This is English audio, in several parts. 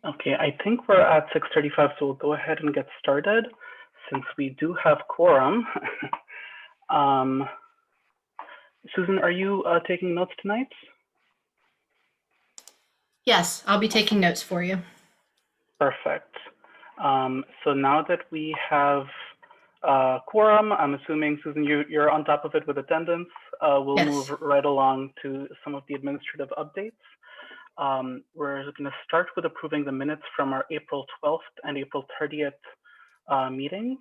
Okay, I think we're at 6:35, so we'll go ahead and get started since we do have quorum. um, Susan, are you taking notes tonight? Yes, I'll be taking notes for you. Perfect. So now that we have quorum, I'm assuming, Susan, you're on top of it with attendance. We'll Yes. move right along to some of the administrative updates. We're going to start with approving the minutes from our April 12th and April 30th meetings.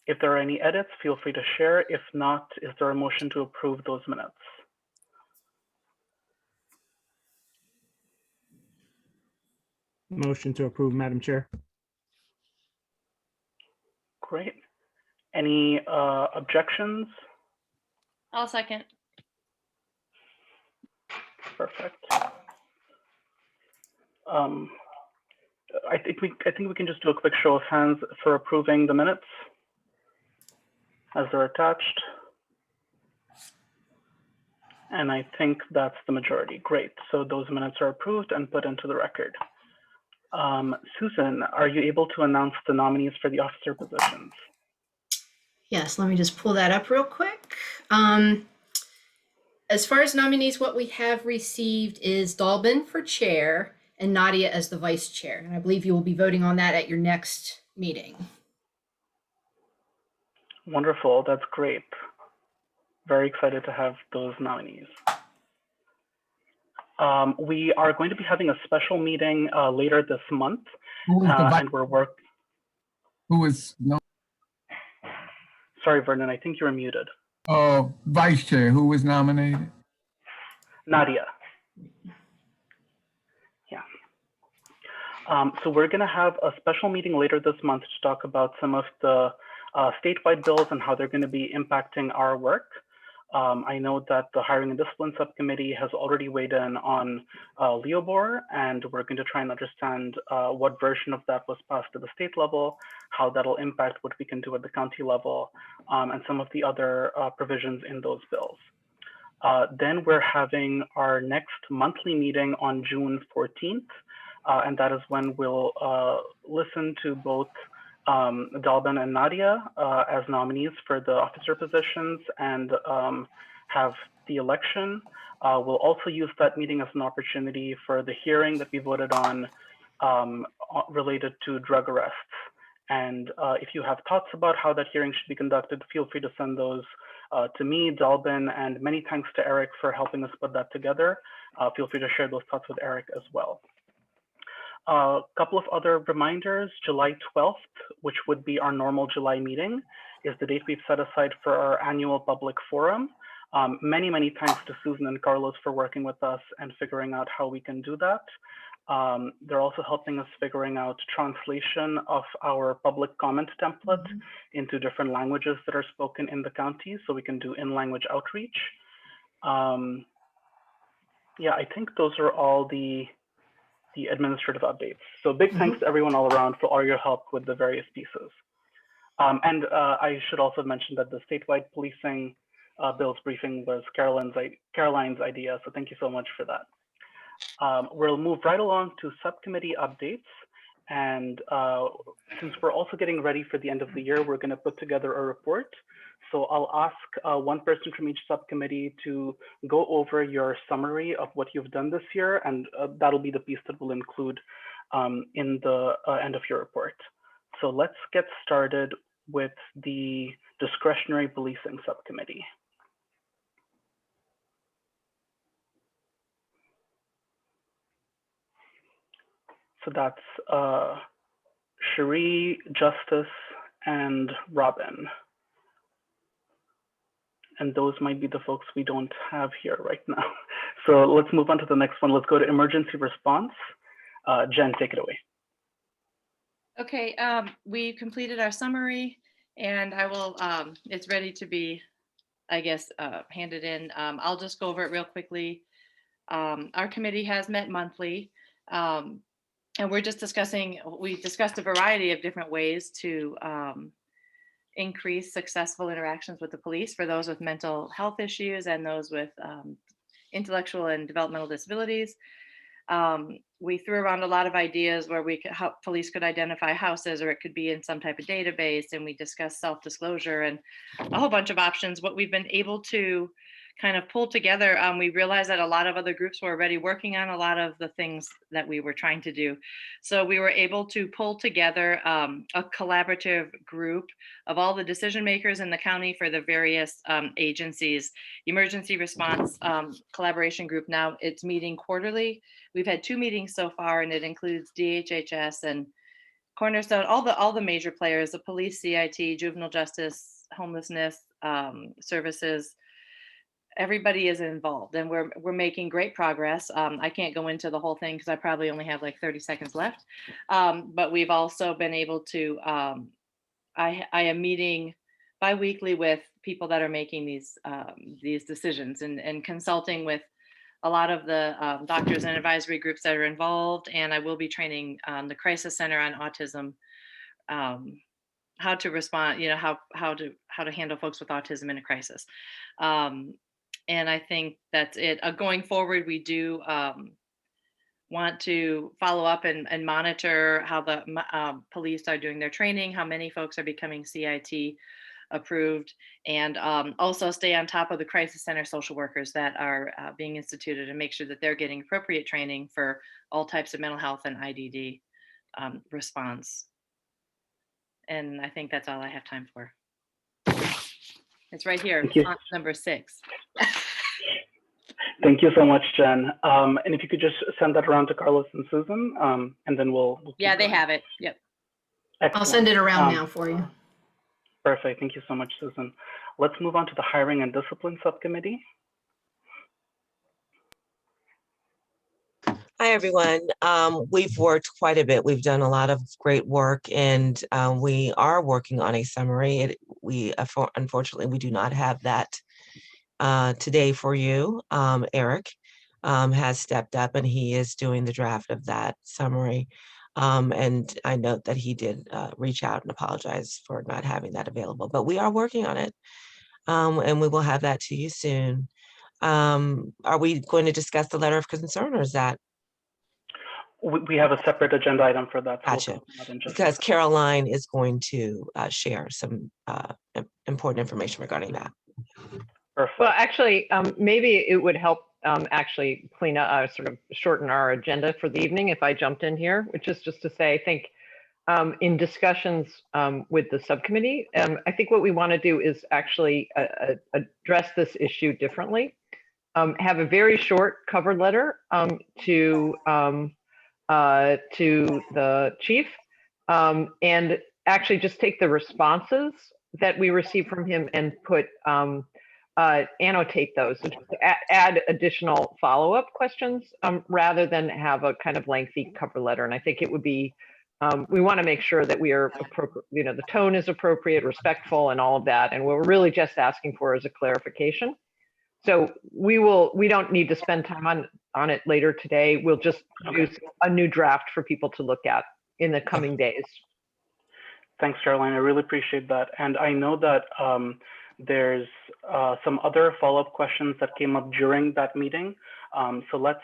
If there are any edits, feel free to share. If not, is there a motion to approve those minutes? Motion to approve, Madam Chair. Great. Any objections? I'll second. Perfect. I think we can just do a quick show of hands for approving the minutes as they're attached. And I think that's the majority. Great. So those minutes are approved and put into the record. Susan, are you able to announce the nominees for the officer positions? Yes, let me just pull that up real quick. As far as nominees, what we have received is Dalbin for chair and Nadia as the vice chair. And I believe you will be voting on that at your next meeting. Wonderful. That's great. Very excited to have those nominees. We are going to be having a special meeting later this month, and Who is no? Sorry, Vernon, I think you were muted. Oh, vice chair. Who was nominated? Nadia. Yeah. So we're going to have a special meeting later this month to talk about some of the statewide bills and how they're going to be impacting our work. I know that the Hiring and Discipline Subcommittee has already weighed in on Leobor, and we're going to try and understand what version of that was passed at the state level, how that'll impact what we can do at the county level, and some of the other provisions in those bills. Then we're having our next monthly meeting on June 14th, and that is when we'll listen to both Dalbin and Nadia as nominees for the officer positions and have the election. We'll also use that meeting as an opportunity for the hearing that we voted on related to drug arrests. And if you have thoughts about how that hearing should be conducted, feel free to send those to me, Dalbin, and many thanks to Eric for helping us put that together. Feel free to share those thoughts with Eric as well. A couple of other reminders: July 12th, which would be our normal July meeting, is the date we've set aside for our annual public forum. Many thanks to Susan and Carlos for working with us and figuring out how we can do that. They're also helping us figuring out translation of our public comment template into different languages that are spoken in the county, so we can do in-language outreach. Yeah, I think those are all the administrative updates. So big thanks to everyone all around for all your help with the various pieces. And I should also mention that the statewide policing bills briefing was Caroline's idea, so thank you so much for that. We'll move right along to subcommittee updates. And since we're also getting ready for the end of the year, we're going to put together a report. So I'll ask one person from each subcommittee to go over your summary of what you've done this year, and that'll be the piece that we'll include in the end of your report. So let's get started with the discretionary policing subcommittee. So that's Cherie, Justice, and Robin. And those might be the folks we don't have here right now. So let's move on to the next one. Let's go to emergency response. Jen, take it away. Okay, we completed our summary, and I will, it's ready to be, I guess, handed in. I'll just go over it real quickly. Our committee has met monthly, and we're just discussing, we discussed a variety of different ways to increase successful interactions with the police for those with mental health issues and those with intellectual and developmental disabilities. We threw around a lot of ideas where we could help police could identify houses, or it could be in some type of database, and we discussed self-disclosure and a whole bunch of options. What we've been able to kind of pull together, we realized that a lot of other groups were already working on a lot of the things that we were trying to do. So we were able to pull together a collaborative group of all the decision makers in the county for the various agencies. Emergency response collaboration group, now it's meeting quarterly. We've had 2 meetings so far, and it includes DHHS and Cornerstone, all the major players, the police, CIT, juvenile justice, homelessness services. Everybody is involved, and we're making great progress. I can't go into the whole thing because I probably only have like 30 seconds left. But we've also been able to, I am meeting bi-weekly with people that are making these decisions, and consulting with a lot of the doctors and advisory groups that are involved. And I will be training the Crisis Center on Autism, how to respond, how to handle folks with autism in a crisis. And I think that's it. Going forward, we do want to follow up and monitor how the police are doing their training, how many folks are becoming CIT approved, and also stay on top of the crisis center social workers that are being instituted, and make sure that they're getting appropriate training for all types of mental health and IDD response. And I think that's all I have time for. It's right here, Thank you. font number 6. Thank you so much, Jen. And if you could just send that around to Carlos and Susan, and then we'll keep Yeah, they going. have it. Yep. I'll send it around Um, now for you. Perfect. Thank you so much, Susan. Let's move on to the Hiring and Discipline Subcommittee. Hi, everyone. We've worked quite a bit. We've done a lot of great work, and we are working on a summary. Unfortunately, we do not have that today for you. Eric has stepped up, and he is doing the draft of that summary. And I note that he did reach out and apologize for not having that available, but we are working on it, and we will have that to you soon. Are we going to discuss the letter of concern, or is that? We have a separate agenda item for that. So we'll Gotcha. talk about it in just a Because second. Caroline is going to share some important information regarding that. Perfect. Well, actually, maybe it would help actually clean up, sort of shorten our agenda for the evening if I jumped in here, which is just to say, I think in discussions with the subcommittee, I think what we want to do is actually address this issue differently. Have a very short cover letter to the chief, and actually just take the responses that we received from him and put annotate those, so just add additional follow-up questions rather than have a kind of lengthy cover letter. And I think it would be, we want to make sure that we are appropriate, the tone is appropriate, respectful, and all of that. And what we're really just asking for is a clarification. So we don't need to spend time on it later today. We'll just produce a new draft for people to look at in the coming days. Thanks, Caroline. I really appreciate that. And I know that there's some other follow-up questions that came up during that meeting. So let's,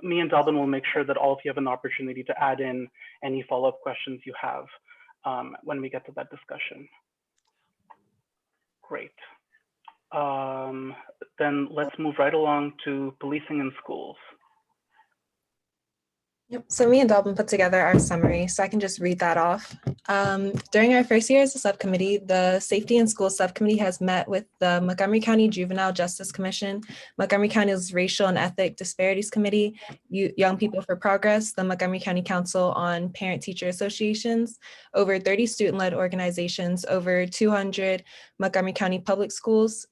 me and Dalvin will make sure that all of you have an opportunity to add in any follow-up questions you have when we get to that discussion. Great. Then let's move right along to policing in schools. Yep. So me and Dalvin put together our summary, so I can just read that off. During our first year as a subcommittee, the Safety in Schools Subcommittee has met with the Montgomery County Juvenile Justice Commission, Montgomery County's Racial and Ethnic Disparities Committee, Young People for Progress, the Montgomery County Council on Parent-Teacher Associations, over 30 student-led organizations, over 200 Montgomery County Public Schools,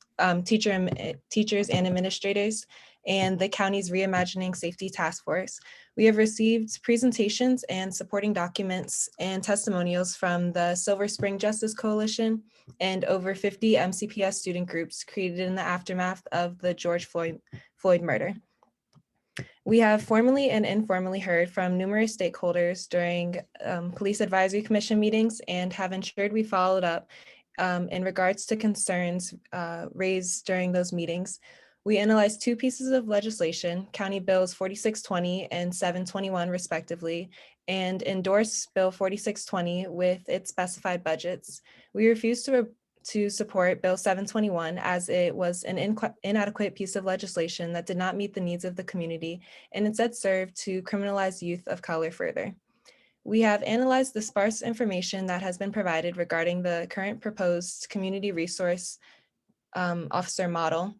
teachers and administrators, and the county's Reimagining Safety Task Force. We have received presentations and supporting documents and testimonials from the Silver Spring Justice Coalition and over 50 MCPS student groups created in the aftermath of the George Floyd murder. We have formally and informally heard from numerous stakeholders during Police Advisory Commission meetings and have ensured we followed up in regards to concerns raised during those meetings. We analyzed two pieces of legislation, County Bills 4620 and 721 respectively, and endorsed Bill 4620 with its specified budgets. We refused to support Bill 721 as it was an inadequate piece of legislation that did not meet the needs of the community and instead served to criminalize youth of color further. We have analyzed the sparse information that has been provided regarding the current proposed community resource officer model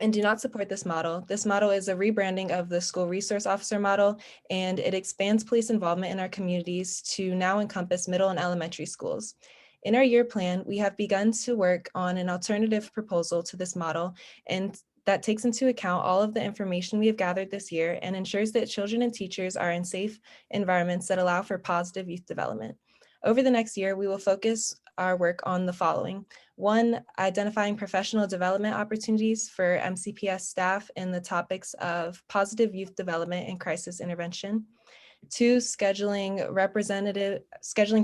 and do not support this model. This model is a rebranding of the school resource officer model, and it expands police involvement in our communities to now encompass middle and elementary schools. In our year plan, we have begun to work on an alternative proposal to this model, and that takes into account all of the information we have gathered this year and ensures that children and teachers are in safe environments that allow for positive youth development. Over the next year, we will focus our work on the following. One, identifying professional development opportunities for MCPS staff in the topics of positive youth development and crisis intervention. Two, scheduling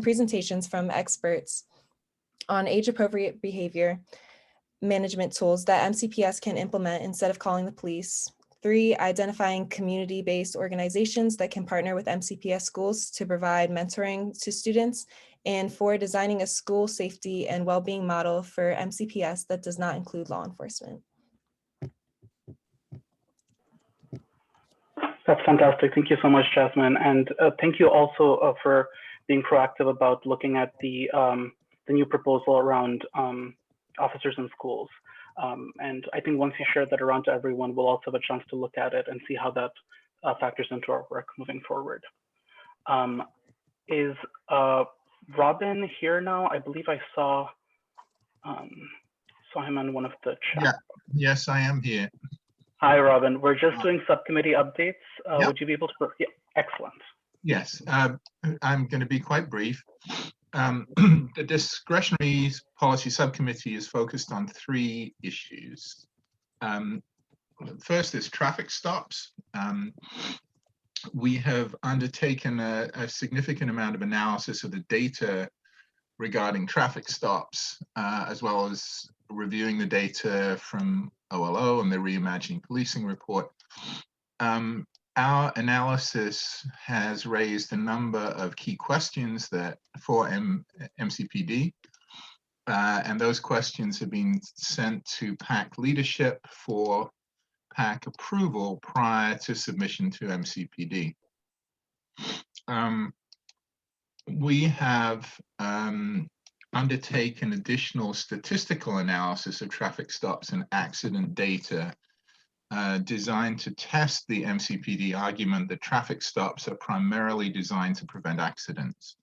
presentations from experts on age-appropriate behavior management tools that MCPS can implement instead of calling the police. Three, identifying community-based organizations that can partner with MCPS schools to provide mentoring to students. And four, designing a school safety and well-being model for MCPS that does not include law enforcement. That's fantastic. Thank you so much, Jasmine. And thank you also for being proactive about looking at the new proposal around officers in schools. And I think once you share that around to everyone, we'll also have a chance to look at it and see how that factors into our work moving forward. Is Robin here now? I believe I saw him on one of the chats. Yeah. Yes, I am here. Hi, Robin. We're just doing subcommittee updates. Yep. Would you be able to? Yeah, excellent. Yes, I'm going to be quite brief. The discretionary policy subcommittee is focused on three issues. First is traffic stops. We have undertaken a significant amount of analysis of the data regarding traffic stops, as well as reviewing the data from OLO and the Reimagining Policing report. Our analysis has raised a number of key questions for MCPD, and those questions have been sent to PAC leadership for PAC approval prior to submission to MCPD. We have undertaken additional statistical analysis of traffic stops and accident data designed to test the MCPD argument that traffic stops are primarily designed to prevent accidents.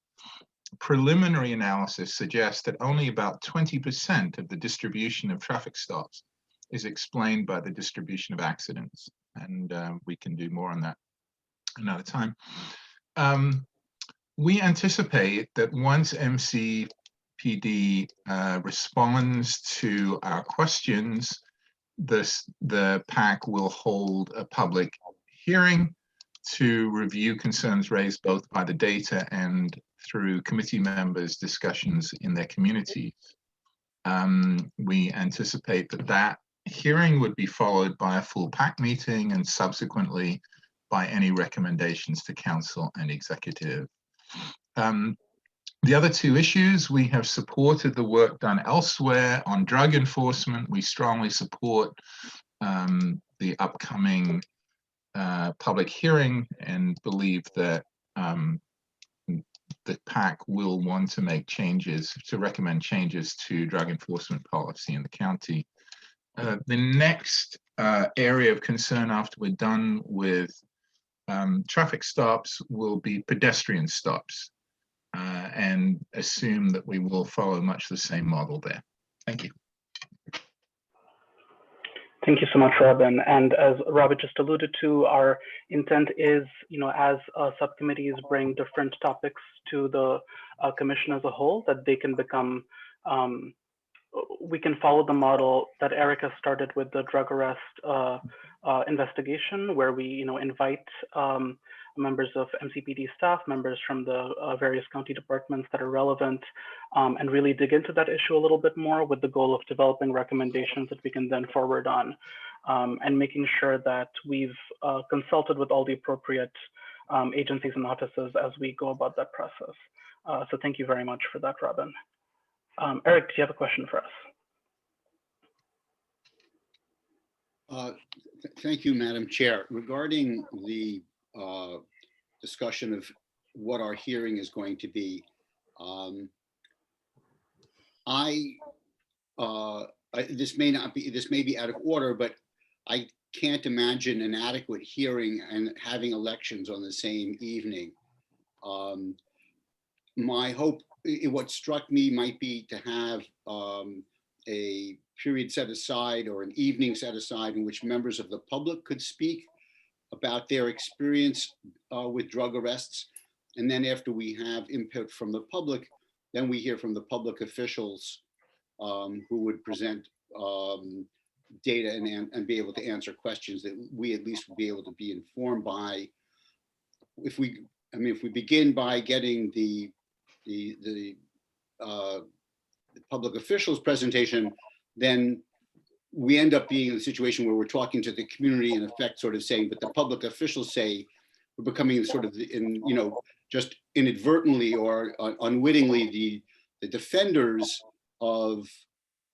Preliminary analysis suggests that only about 20% of the distribution of traffic stops is explained by the distribution of accidents. And we can do more on that another time. We anticipate that once MCPD responds to our questions, the PAC will hold a public hearing to review concerns raised both by the data and through committee members' discussions in their communities. We anticipate that hearing would be followed by a full PAC meeting and subsequently by any recommendations to council and executive. The other two issues, we have supported the work done elsewhere on drug enforcement. We strongly support the upcoming public hearing and believe that the PAC will want to make changes, to recommend changes to drug enforcement policy in the county. The next area of concern after we're done with traffic stops will be pedestrian stops. And assume that we will follow much the same model there. Thank you. Thank you so much, Robin. And as Robin just alluded to, our intent is, as subcommittees bring different topics to the commission as a whole, that they can become, we can follow the model that Erica started with the drug arrest investigation, where we, invite members of MCPD staff, members from the various county departments that are relevant, and really dig into that issue a little bit more with the goal of developing recommendations that we can then forward on and making sure that we've consulted with all the appropriate agencies and offices as we go about that process. So thank you very much for that, Robin. Eric, do you have a question for us? Thank you, Madam Chair. Regarding the discussion of what our hearing is going to be, this may be out of order, but I can't imagine an adequate hearing and having elections on the same evening. My hope, what struck me might be to have a period set aside or an evening set aside in which members of the public could speak about their experience with drug arrests. And then after we have input from the public, then we hear from the public officials who would present data and be able to answer questions that we at least would be able to be informed by. If we begin by getting the public officials presentation, then we end up being in a situation where we're talking to the community, in effect, sort of saying, but the public officials say, we're becoming sort of just inadvertently or unwittingly the defenders of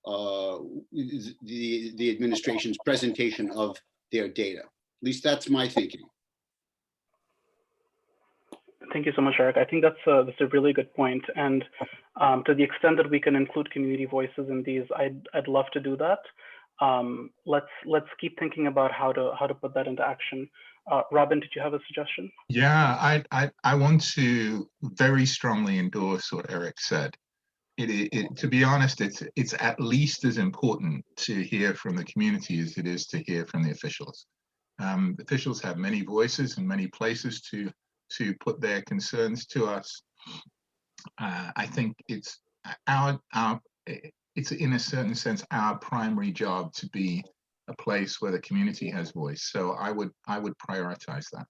the administration's presentation of their data. At least that's my thinking. Thank you so much, Eric. I think that's a really good point. And to the extent that we can include community voices in these, I'd love to do that. Let's keep thinking about how to put that into action. Robin, did you have a suggestion? Yeah, I want to very strongly endorse what Eric said. To be honest, it's at least as important to hear from the community as it is to hear from the officials. Officials have many voices and many places to put their concerns to us. I think it's in a certain sense our primary job to be a place where the community has voice. So I would prioritize that.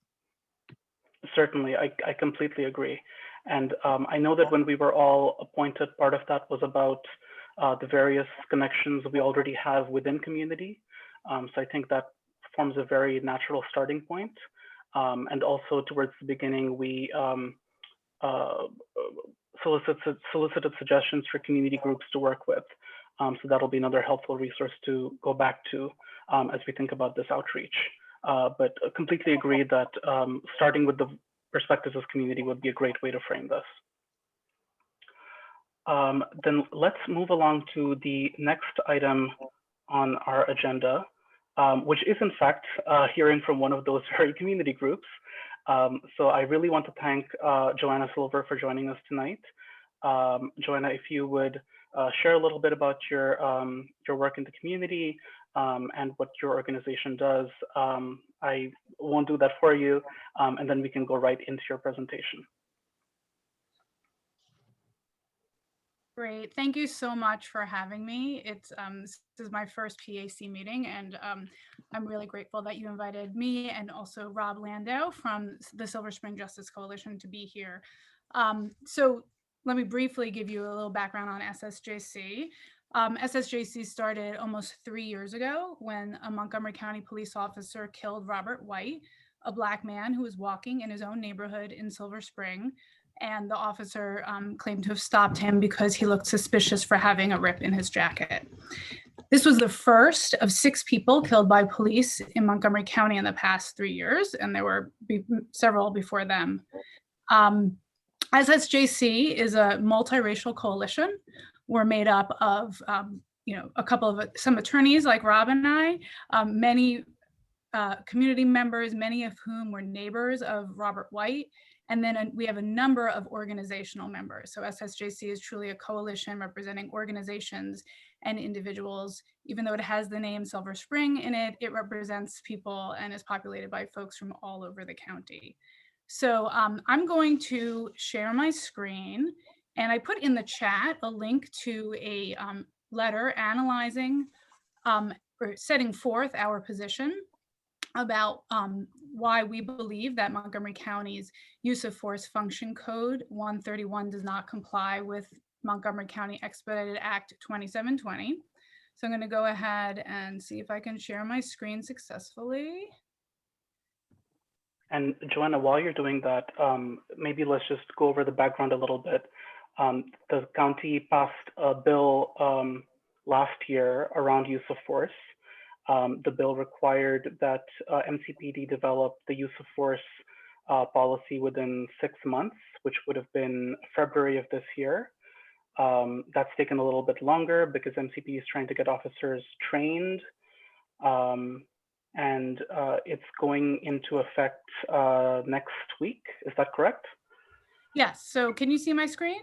Certainly, I completely agree. And I know that when we were all appointed, part of that was about the various connections we already have within community. So I think that forms a very natural starting point. And also towards the beginning, we solicited suggestions for community groups to work with. So that'll be another helpful resource to go back to as we think about this outreach. But I completely agree that starting with the perspectives of community would be a great way to frame this. Then let's move along to the next item on our agenda, which is in fact hearing from one of those very community groups. So I really want to thank Joanna Silver for joining us tonight. Joanna, if you would share a little bit about your work in the community and what your organization does. I won't do that for you, and then we can go right into your presentation. Great. Thank you so much for having me. This is my first PAC meeting, and I'm really grateful that you invited me and also Rob Landau from the Silver Spring Justice Coalition to be here. So let me briefly give you a little background on SSJC. SSJC started almost 3 years ago when a Montgomery County police officer killed Robert White, a Black man who was walking in his own neighborhood in Silver Spring. And the officer claimed to have stopped him because he looked suspicious for having a rip in his jacket. This was the first of 6 people killed by police in Montgomery County in the past 3 years, and there were several before them. SSJC is a multiracial coalition. We're made up of some attorneys like Rob and I, many community members, many of whom were neighbors of Robert White. And then we have a number of organizational members. So SSJC is truly a coalition representing organizations and individuals. Even though it has the name Silver Spring in it, it represents people and is populated by folks from all over the county. So I'm going to share my screen, and I put in the chat a link to a letter analyzing or setting forth our position about why we believe that Montgomery County's use of force function code 131 does not comply with Montgomery County Expedited Act 2720. So I'm going to go ahead and see if I can share my screen successfully. And Joanna, while you're doing that, maybe let's just go over the background a little bit. The county passed a bill last year around use of force. The bill required that MCPD develop the use of force policy within 6 months, which would have been February of this year. That's taken a little bit longer because MCPD is trying to get officers trained. And it's going into effect next week. Is that correct? Yes. So can you see my screen?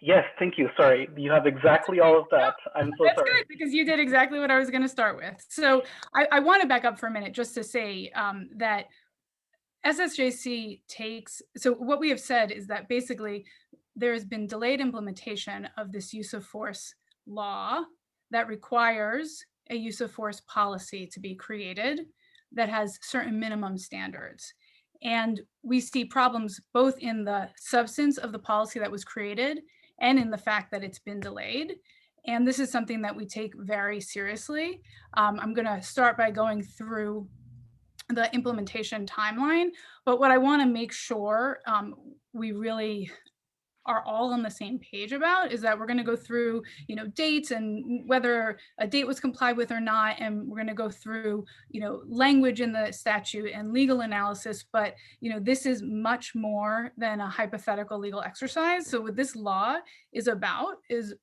Yes, thank you. Sorry, you have exactly all of that. I'm so That's sorry. good because you did exactly what I was going to start with. So I want to back up for a minute just to say that SSJC takes, so what we have said is that basically there has been delayed implementation of this use of force law that requires a use of force policy to be created that has certain minimum standards. And we see problems both in the substance of the policy that was created and in the fact that it's been delayed. And this is something that we take very seriously. I'm going to start by going through the implementation timeline, but what I want to make sure we really are all on the same page about is that we're going to go through, dates and whether a date was complied with or not, and we're going to go through, language in the statute and legal analysis. But this is much more than a hypothetical legal exercise. So what this law is about is,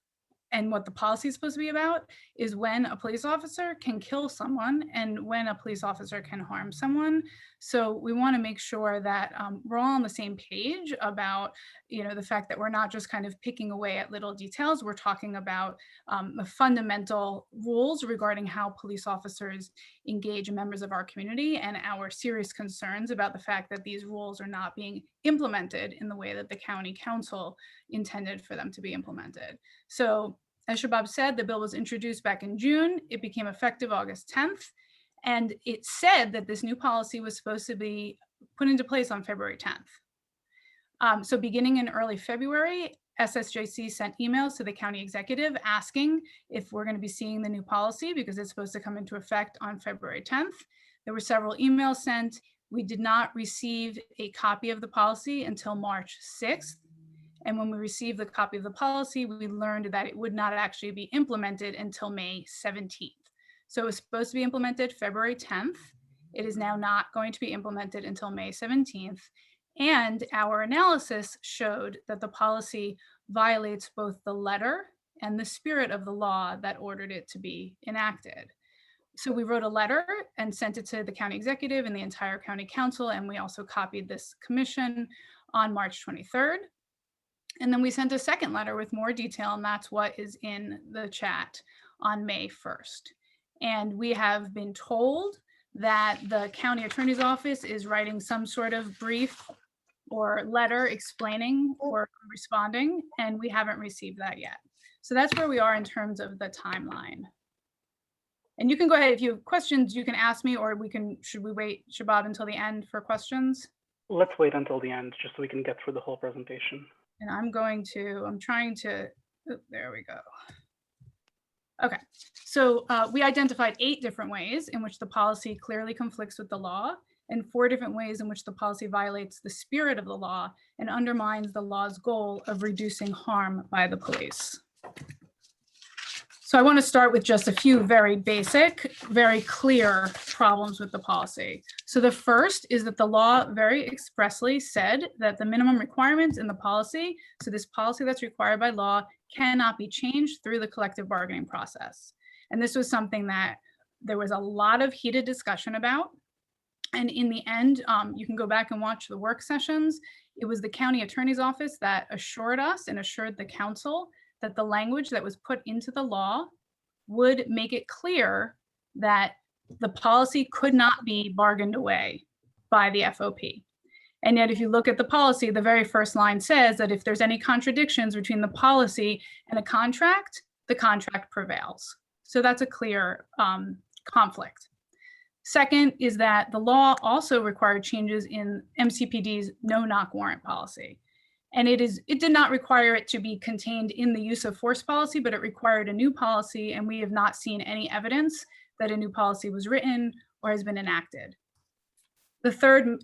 and what the policy is supposed to be about, is when a police officer can kill someone and when a police officer can harm someone. So we want to make sure that we're all on the same page about, the fact that we're not just kind of picking away at little details. We're talking about the fundamental rules regarding how police officers engage members of our community and our serious concerns about the fact that these rules are not being implemented in the way that the county council intended for them to be implemented. So as Shabab said, the bill was introduced back in June. It became effective August 10th. And it said that this new policy was supposed to be put into place on February 10th. So beginning in early February, SSJC sent emails to the county executive asking if we're going to be seeing the new policy because it's supposed to come into effect on February 10th. There were several emails sent. We did not receive a copy of the policy until March 6th. And when we received the copy of the policy, we learned that it would not actually be implemented until May 17th. So it was supposed to be implemented February 10th. It is now not going to be implemented until May 17th. And our analysis showed that the policy violates both the letter and the spirit of the law that ordered it to be enacted. So we wrote a letter and sent it to the county executive and the entire county council. And we also copied this commission on March 23rd. And then we sent a second letter with more detail, and that's what is in the chat on May 1st. And we have been told that the county attorney's office is writing some sort of brief or letter explaining or responding, and we haven't received that yet. So that's where we are in terms of the timeline. And you can go ahead, if you have questions, you can ask me, or should we wait, Shabab, until the end for questions? Let's wait until the end just so we can get through the whole presentation. And I'm trying to, there we go. Okay, so we identified 8 different ways in which the policy clearly conflicts with the law and 4 different ways in which the policy violates the spirit of the law and undermines the law's goal of reducing harm by the police. So I want to start with just a few very basic, very clear problems with the policy. So the first is that the law very expressly said that the minimum requirements in the policy, so this policy that's required by law, cannot be changed through the collective bargaining process. And this was something that there was a lot of heated discussion about. And in the end, you can go back and watch the work sessions. It was the county attorney's office that assured us and assured the council that the language that was put into the law would make it clear that the policy could not be bargained away by the FOP. And yet, if you look at the policy, the very first line says that if there's any contradictions between the policy and a contract, the contract prevails. So that's a clear conflict. Second is that the law also required changes in MCPD's no-knock warrant policy. And it did not require it to be contained in the use of force policy, but it required a new policy, and we have not seen any evidence that a new policy was written or has been enacted. The third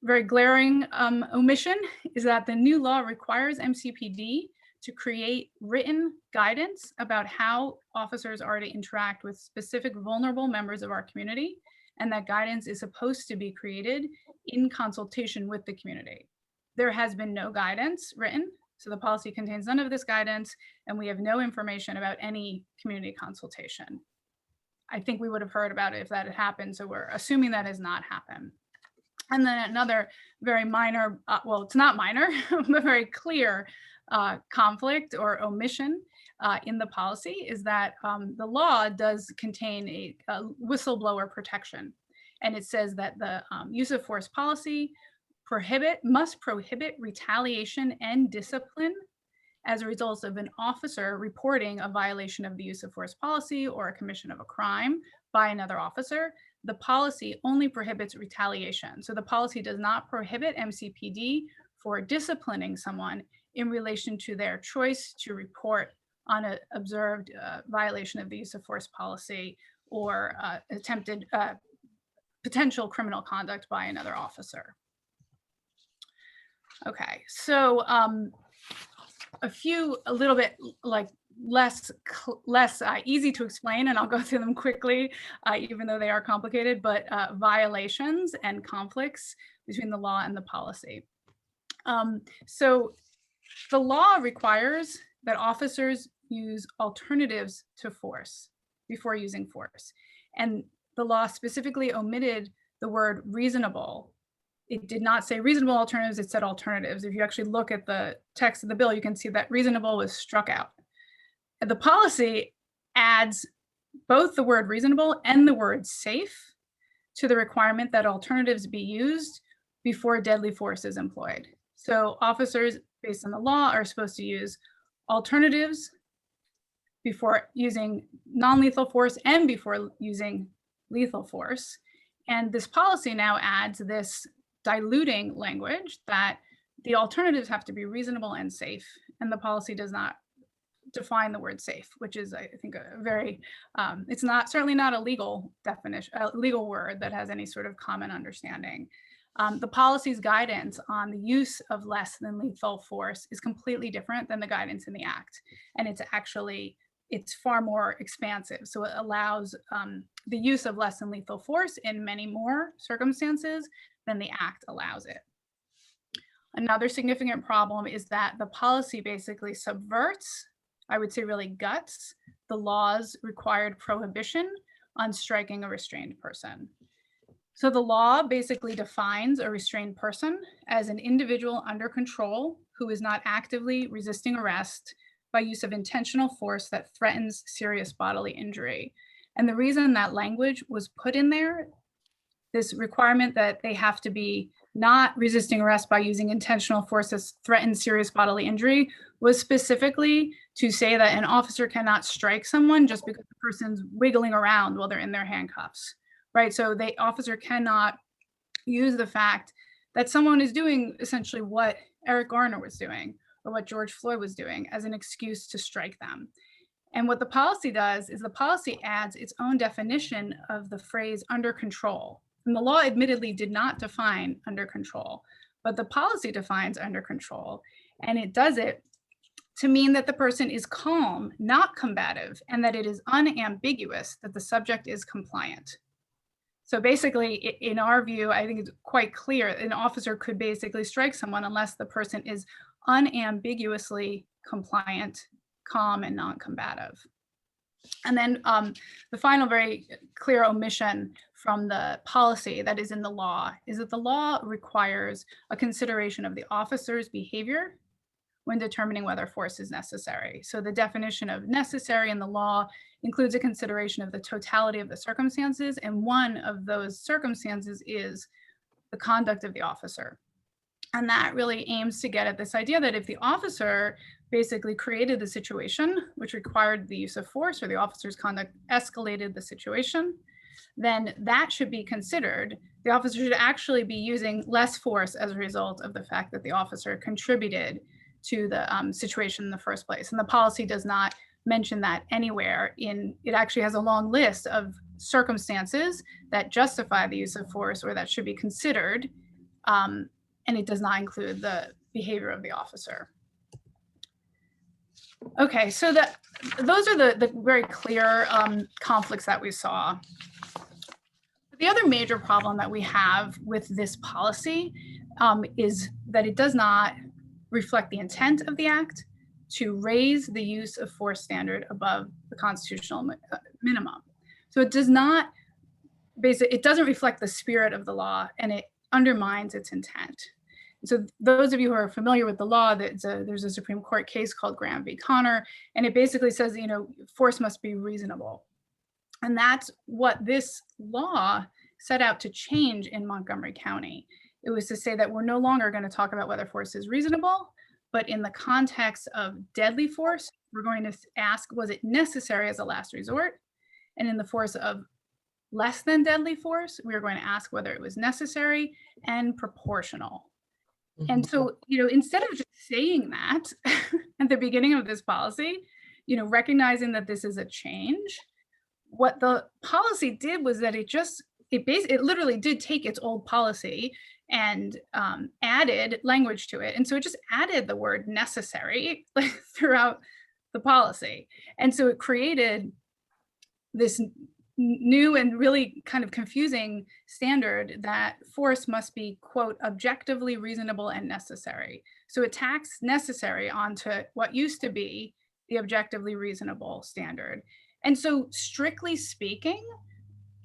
very glaring omission is that the new law requires MCPD to create written guidance about how officers are to interact with specific vulnerable members of our community, and that guidance is supposed to be created in consultation with the community. There has been no guidance written, so the policy contains none of this guidance, and we have no information about any community consultation. I think we would have heard about it if that had happened, so we're assuming that has not happened. And then another very minor, well, it's not minor, but very clear conflict or omission in the policy is that the law does contain a whistleblower protection. And it says that the use of force policy must prohibit retaliation and discipline as a result of an officer reporting a violation of the use of force policy or a commission of a crime by another officer. The policy only prohibits retaliation. So the policy does not prohibit MCPD for disciplining someone in relation to their choice to report on an observed violation of the use of force policy or attempted potential criminal conduct by another officer. Okay, so a little bit like less easy to explain, and I'll go through them quickly, even though they are complicated, but violations and conflicts between the law and the policy. So the law requires that officers use alternatives to force before using force. And the law specifically omitted the word reasonable. It did not say reasonable alternatives, it said alternatives. If you actually look at the text of the bill, you can see that reasonable was struck out. And the policy adds both the word reasonable and the word safe to the requirement that alternatives be used before deadly force is employed. So officers, based on the law, are supposed to use alternatives before using non-lethal force and before using lethal force. And this policy now adds this diluting language that the alternatives have to be reasonable and safe, and the policy does not define the word safe, which is, I think, a very, it's certainly not a legal definition, a legal word that has any sort of common understanding. The policy's guidance on the use of less than lethal force is completely different than the guidance in the Act. And it's far more expansive. So it allows the use of less than lethal force in many more circumstances than the Act allows it. Another significant problem is that the policy basically subverts, I would say really guts, the law's required prohibition on striking a restrained person. So the law basically defines a restrained person as an individual under control who is not actively resisting arrest by use of intentional force that threatens serious bodily injury. And the reason that language was put in there, this requirement that they have to be not resisting arrest by using intentional force that threatens serious bodily injury, was specifically to say that an officer cannot strike someone just because the person's wiggling around while they're in their handcuffs, right? So the officer cannot use the fact that someone is doing essentially what Eric Garner was doing or what George Floyd was doing as an excuse to strike them. And what the policy does is the policy adds its own definition of the phrase under control. And the law admittedly did not define under control, but the policy defines under control. And it does it to mean that the person is calm, not combative, and that it is unambiguous that the subject is compliant. So basically, in our view, I think it's quite clear an officer could basically strike someone unless the person is unambiguously compliant, calm, and non-combative. And then the final very clear omission from the policy that is in the law is that the law requires a consideration of the officer's behavior when determining whether force is necessary. So the definition of necessary in the law includes a consideration of the totality of the circumstances, and one of those circumstances is the conduct of the officer. And that really aims to get at this idea that if the officer basically created the situation which required the use of force, or the officer's conduct escalated the situation, then that should be considered. The officer should actually be using less force as a result of the fact that the officer contributed to the situation in the first place. And the policy does not mention that anywhere. It actually has a long list of circumstances that justify the use of force or that should be considered. And it does not include the behavior of the officer. Okay, so those are the very clear conflicts that we saw. The other major problem that we have with this policy is that it does not reflect the intent of the act to raise the use of force standard above the constitutional minimum. So it does not, it doesn't reflect the spirit of the law, and it undermines its intent. So those of you who are familiar with the law, there's a Supreme Court case called Graham v. Connor, and it basically says, force must be reasonable. And that's what this law set out to change in Montgomery County. It was to say that we're no longer going to talk about whether force is reasonable, but in the context of deadly force, we're going to ask, was it necessary as a last resort? And in the force of less than deadly force, we are going to ask whether it was necessary and proportional. And so, instead of just saying that at the beginning of this policy, recognizing that this is a change, what the policy did was that it literally did take its old policy and added language to it. And so it just added the word necessary throughout the policy. And so it created this new and really kind of confusing standard that force must be, quote, objectively reasonable and necessary. So it tacks necessary onto what used to be the objectively reasonable standard. And so strictly speaking,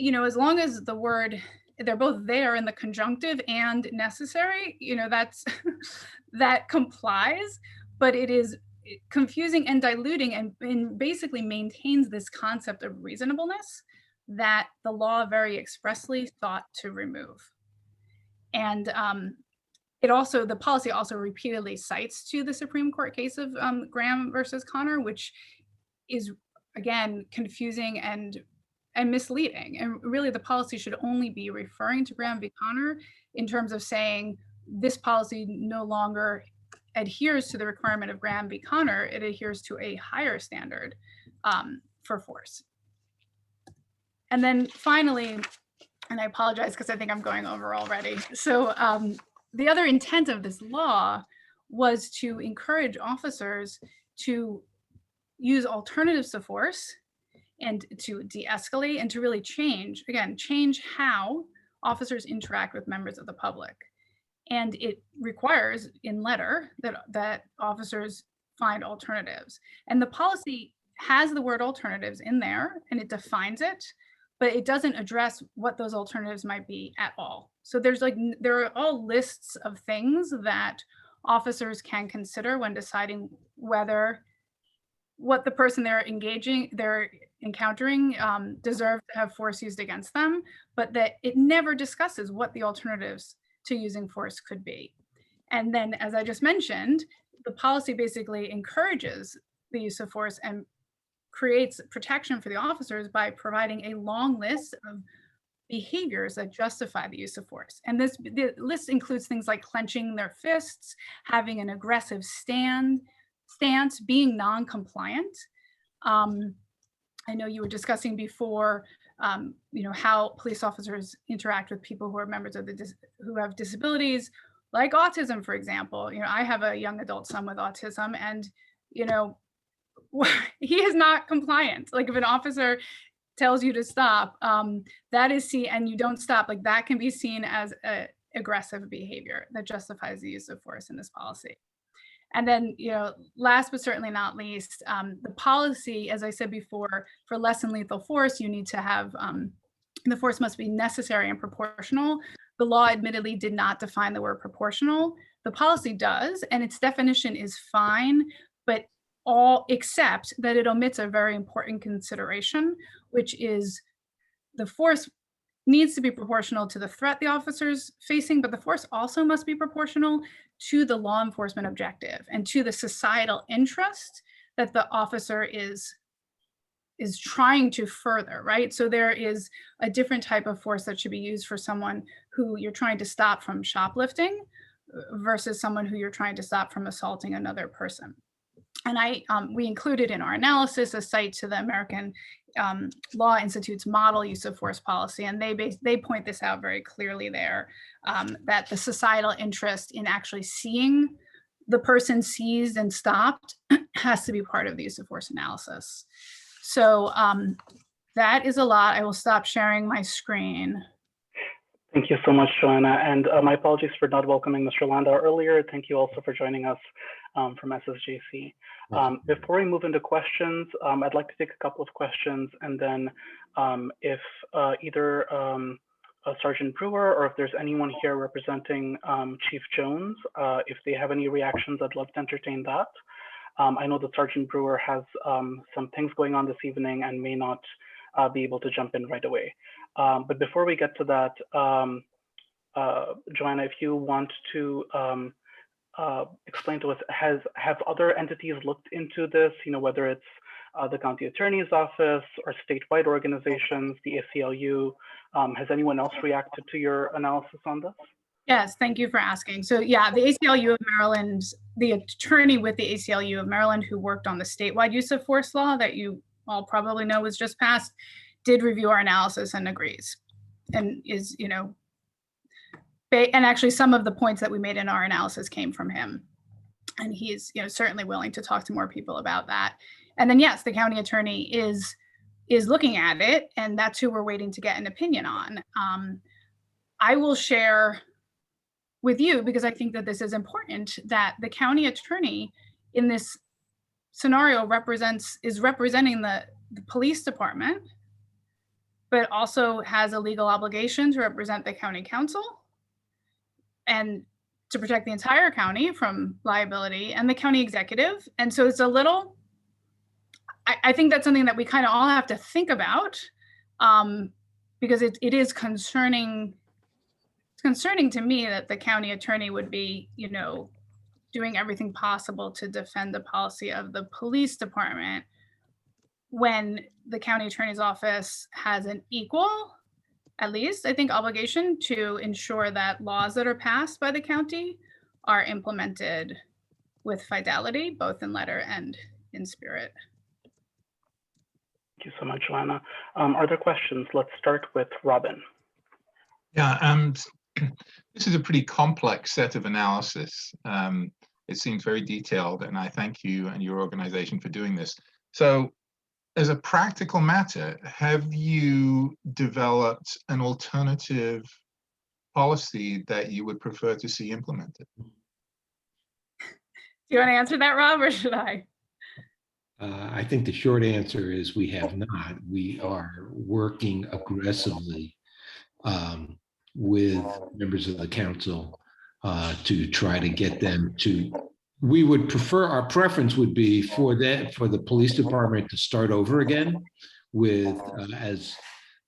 as long as the word, they're both there in the conjunctive and necessary, that complies, but it is confusing and diluting and basically maintains this concept of reasonableness that the law very expressly sought to remove. And the policy also repeatedly cites to the Supreme Court case of Graham versus Connor, which is, again, confusing and misleading. And really the policy should only be referring to Graham v. Connor in terms of saying this policy no longer adheres to the requirement of Graham v. Connor, it adheres to a higher standard for force. And then finally, and I apologize because I think I'm going over already. So the other intent of this law was to encourage officers to use alternatives to force and to de-escalate and to really change how officers interact with members of the public. And it requires in letter that officers find alternatives. And the policy has the word alternatives in there and it defines it, but it doesn't address what those alternatives might be at all. So there are all lists of things that officers can consider when deciding what the person they're encountering deserves to have force used against them, but that it never discusses what the alternatives to using force could be. And then, as I just mentioned, the policy basically encourages the use of force and creates protection for the officers by providing a long list of behaviors that justify the use of force. And the list includes things like clenching their fists, having an aggressive stance, being non-compliant. I know you were discussing before, how police officers interact with people who are members of who have disabilities, like autism, for example. I have a young adult son with autism, and he is not compliant. Like if an officer tells you to stop, that is and you don't stop, like that can be seen as aggressive behavior that justifies the use of force in this policy. And then, last but certainly not least, the policy, as I said before, for less than lethal force, you need to have, the force must be necessary and proportional. The law admittedly did not define the word proportional. The policy does, and its definition is fine, but except that it omits a very important consideration, which is the force needs to be proportional to the threat the officer's facing, but the force also must be proportional to the law enforcement objective and to the societal interest that the officer is is trying to further, right? So there is a different type of force that should be used for someone who you're trying to stop from shoplifting versus someone who you're trying to stop from assaulting another person. And we included in our analysis a cite to the American Law Institute's model use of force policy, and they point this out very clearly there, that the societal interest in actually seeing the person seized and stopped has to be part of the use of force analysis. So that is a lot. I will stop sharing my screen. Thank you so much, Joanna. And my apologies for not welcoming Mr. Landau earlier. Thank you also for joining us from SSJC. Before we move into questions, I'd like to take a couple of questions, and then if either Sergeant Brewer or if there's anyone here representing Chief Jones, if they have any reactions, I'd love to entertain that. I know that Sergeant Brewer has some things going on this evening and may not be able to jump in right away. But before we get to that, Joanna, if you want to explain to us, have other entities looked into this, whether it's the county attorney's office or statewide organizations, the ACLU, has anyone else reacted to your analysis on this? Yes, thank you for asking. So yeah, the ACLU of Maryland, the attorney with the ACLU of Maryland who worked on the statewide use of force law that you all probably know was just passed, did review our analysis and agrees, and is, and actually some of the points that we made in our analysis came from him. And he's, certainly willing to talk to more people about that. And then yes, the county attorney is looking at it, and that's who we're waiting to get an opinion on. I will share with you, because I think that this is important, that the county attorney in this scenario is representing the police department, but also has a legal obligation to represent the county council and to protect the entire county from liability, and the county executive. And so it's a little, I think that's something that we kind of all have to think about, because it is concerning. It's concerning to me that the county attorney would be, doing everything possible to defend the policy of the police department when the county attorney's office has an equal, at least, I think, obligation to ensure that laws that are passed by the county are implemented with fidelity, both in letter and in spirit. Thank you so much, Joanna. Are there questions? Let's start with Robin. Yeah, this is a pretty complex set of analysis. It seems very detailed, and I thank you and your organization for doing this. So, as a practical matter, have you developed an alternative policy that you would prefer to see implemented? Do you want to answer that, Rob, or should I? I think the short answer is we have not. We are working aggressively with members of the council to try to get them to. We would prefer, our preference would be for the police department to start over again with, as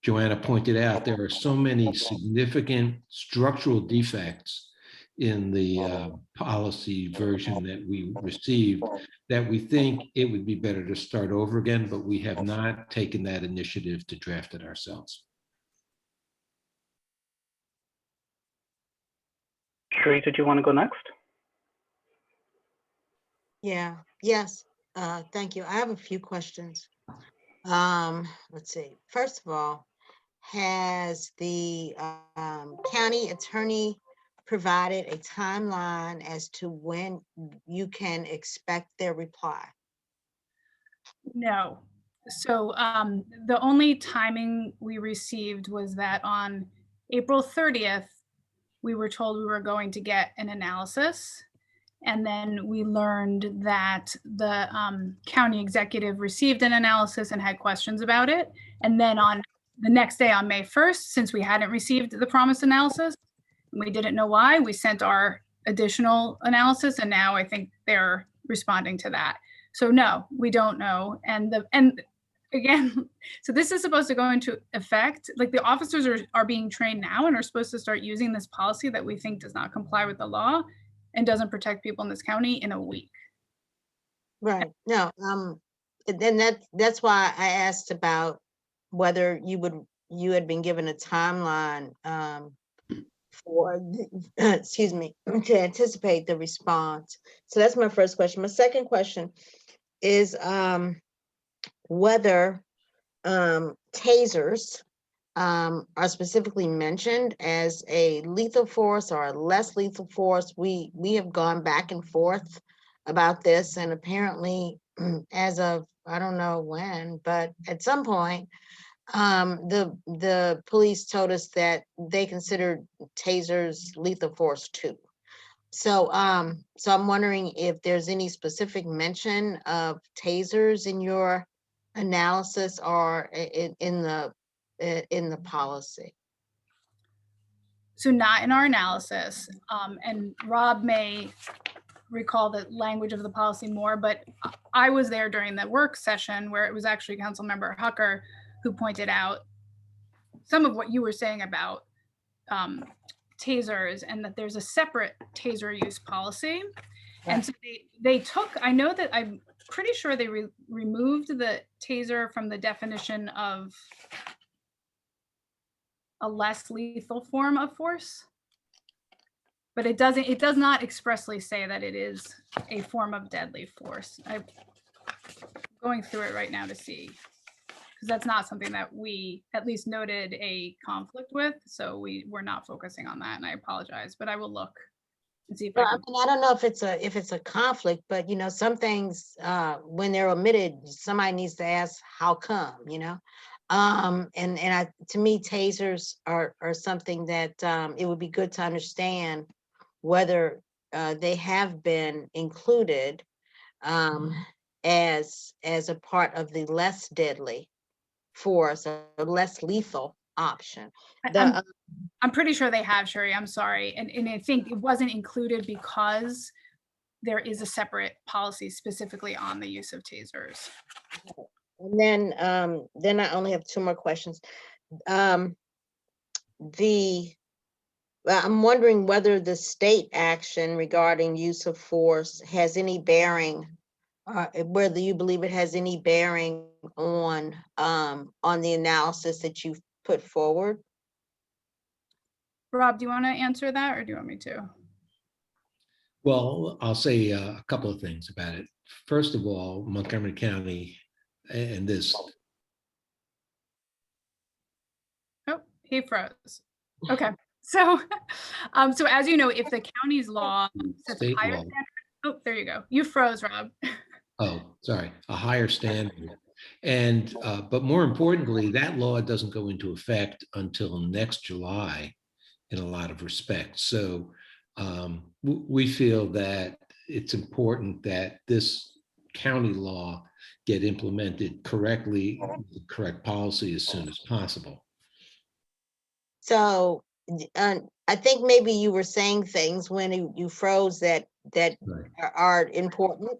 Joanna pointed out, there are so many significant structural defects in the policy version that we received that we think it would be better to start over again, but we have not taken that initiative to draft it ourselves. Sheree, did you want to go next? Yes. Thank you. I have a few questions. Let's see. First of all, has the county attorney provided a timeline as to when you can expect their reply? No. So the only timing we received was that on April 30th, we were told we were going to get an analysis. And then we learned that the county executive received an analysis and had questions about it. And then on the next day, on May 1st, since we hadn't received the promised analysis, we didn't know why, we sent our additional analysis, and now I think they're responding to that. So no, we don't know. And again, so this is supposed to go into effect, like the officers are being trained now and are supposed to start using this policy that we think does not comply with the law and doesn't protect people in this county in a week. Right. No, then that's why I asked about whether you had been given a timeline for, excuse me, to anticipate the response. So that's my first question. My second question is whether tasers are specifically mentioned as a lethal force or a less lethal force. We have gone back and forth about this, and apparently as of, I don't know when, but at some point, the police told us that they considered tasers lethal force too. So so I'm wondering if there's any specific mention of tasers in your analysis or in the policy. So not in our analysis, and Rob may recall the language of the policy more, but I was there during the work session where it was actually Councilmember Hucker who pointed out some of what you were saying about tasers, and that there's a separate taser use policy. And so they took, I know that I'm pretty sure they removed the taser from the definition of a less lethal form of force, but it does not expressly say that it is a form of deadly force. I'm going through it right now to see, because that's not something that we at least noted a conflict with. So we're not focusing on that, and I apologize, but I will look and see if Well, I I can. mean, I don't know if it's a conflict, but you know, some things when they're omitted, somebody needs to ask how come, you know. And to me, tasers are something that it would be good to understand whether they have been included as a part of the less deadly force or less lethal option. I'm pretty sure they have, Sherry. I'm sorry. And I think it wasn't included because there is a separate policy specifically on the use of tasers. And then I only have two more questions. I'm wondering whether the state action regarding use of force has any bearing, whether you believe it has any bearing on the analysis that you've put forward. Rob, do you want to answer that, or do you want me to? Well, I'll say a couple of things about it. First of all, Montgomery County and this. Oh, he froze. Okay. So, so as you know, if the county's law sets a State higher law. standard, oh, there you go. You froze, Rob. Oh, sorry, a higher standard. And, but more importantly, that law doesn't go into effect until next July in a lot of respects. So we feel that it's important that this county law get implemented correctly, with the correct policy as soon as possible. So I think maybe you were saying things when you froze that Right. are important.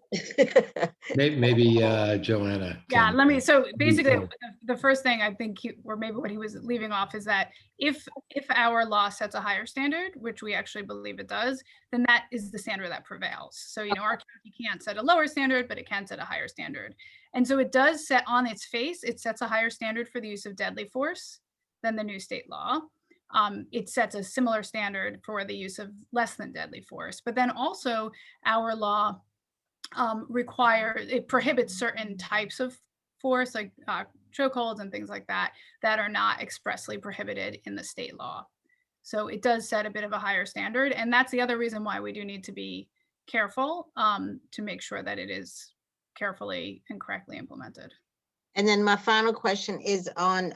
Maybe Joanna. Yeah, can, let me, so basically recall. the first thing I think, or maybe what he was leaving off, is that if our law sets a higher standard, which we actually believe it does, then that is the standard that prevails. So, you know, our county can't set a lower standard, but it can set a higher standard. And so it does set on its face, it sets a higher standard for the use of deadly force than the new state law. It sets a similar standard for the use of less than deadly force. But then also our law it prohibits certain types of force, like chokeholds and things like that, that are not expressly prohibited in the state law. So it does set a bit of a higher standard. And that's the other reason why we do need to be careful to make sure that it is carefully and correctly implemented. And then my final question is on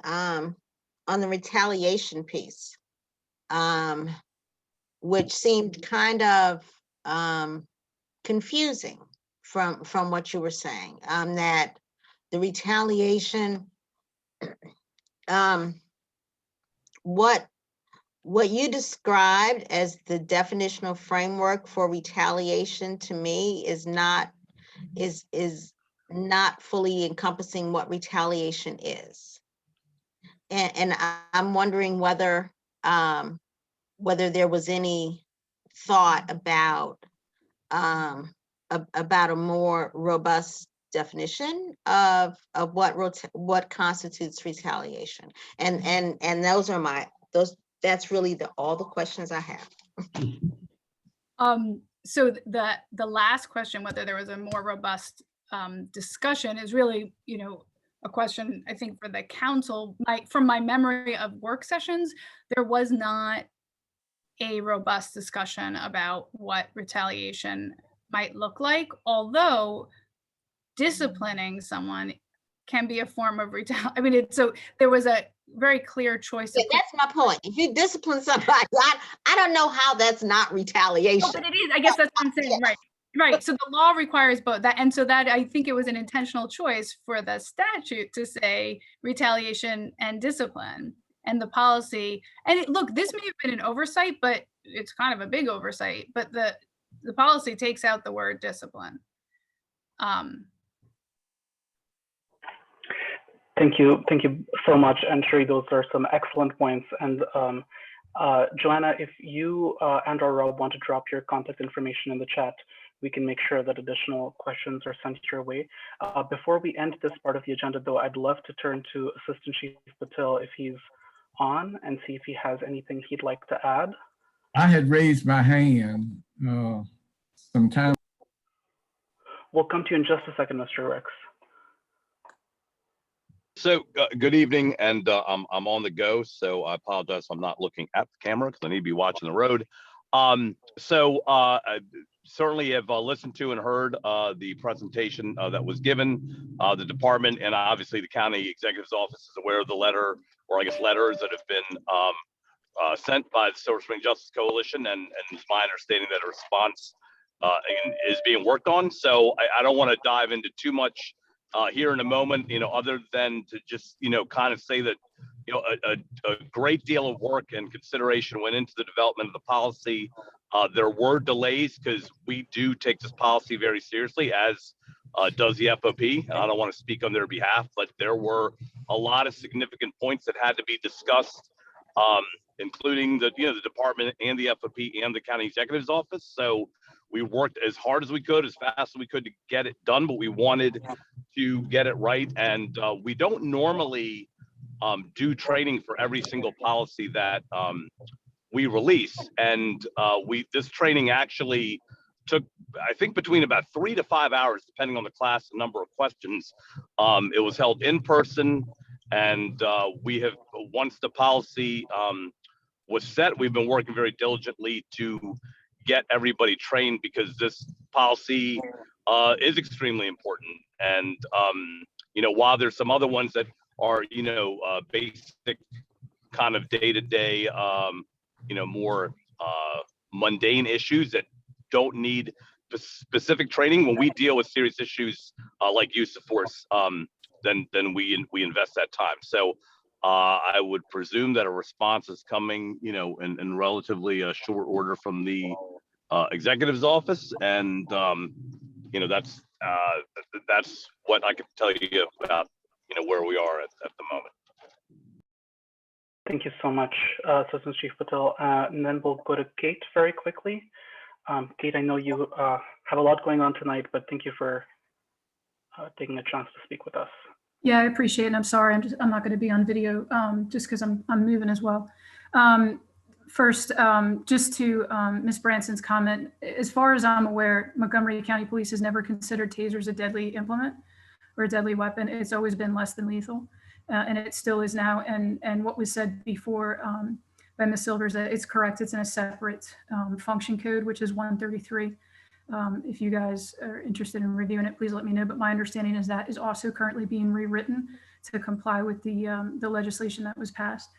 the retaliation piece, which seemed kind of confusing from what you were saying, that the retaliation, what you described as the definitional framework for retaliation to me is not fully encompassing what retaliation is. And I'm wondering whether there was any thought about a more robust definition of what constitutes retaliation. And those are that's really all the questions I have. So the last question, whether there was a more robust discussion, is really, a question I think for the council. From my memory of work sessions, there was not a robust discussion about what retaliation might look like, although disciplining someone can be a form of retaliation. I mean, so there was a very clear choice. Yeah, that's my point. If you discipline somebody, I don't know how that's not retaliation. No, but it is. I guess that's what I'm saying. Right. Right. So the law requires both that. And so that, I think it was an intentional choice for the statute to say retaliation and discipline, and the policy. And look, this may have been an oversight, but it's kind of a big oversight, but the policy takes out the word discipline. Thank you so much, and Sherry, those are some excellent points. And Joanna, if you and/or Rob want to drop your contact information in the chat, we can make sure that additional questions are sent your way. Before we end this part of the agenda, though, I'd love to turn to Assistant Chief Patel if he's on, and see if he has anything he'd like to add. I had raised my hand sometime. We'll come to you in just a second, Mr. Ricks. So good evening, and I'm on the go, so I apologize if I'm not looking at the camera because I need to be watching the road. I certainly have listened to and heard the presentation that was given. The department and obviously the county executive's office is aware of the letter, or I guess letters that have been sent by the Silver Spring Justice Coalition, and it's my understanding that a response is being worked on. So I don't want to dive into too much here in a moment, other than to just, kind of say that, a great deal of work and consideration went into the development of the policy. There were delays because we do take this policy very seriously, as does the FOP. And I don't want to speak on their behalf, but there were a lot of significant points that had to be discussed, including the department and the FOP and the county executive's office. So we worked as hard as we could, as fast as we could to get it done, but we wanted to get it right. And we don't normally do training for every single policy that we release. And this training actually took, I think, between about 3 to 5 hours, depending on the class and number of questions. It was held in person, and we have, once the policy was set, we've been working very diligently to get everybody trained, because this policy is extremely important. And while there's some other ones that are basic kind of day-to-day more mundane issues that don't need specific training, when we deal with serious issues like use of force, then we invest that time. So I would presume that a response is coming, in relatively short order from the executive's office, and that's what I can tell you about, where we are at the moment. Thank you so much, Assistant Chief Patel. And then we'll go to Kate very quickly. Kate, I know you have a lot going on tonight, but thank you for taking a chance to speak with us. Yeah, I appreciate it. And I'm sorry, I'm not going to be on video just because I'm moving as well. First, just to Ms. Branson's comment, as far as I'm aware, Montgomery County Police has never considered tasers a deadly implement or a deadly weapon. It's always been less than lethal, and it still is now. And what was said before by Ms. Silvers, that it's correct. It's in a separate function code, which is 133. If you guys are interested in reviewing it, please let me know. But my understanding is that is also currently being rewritten to comply with the legislation that was passed.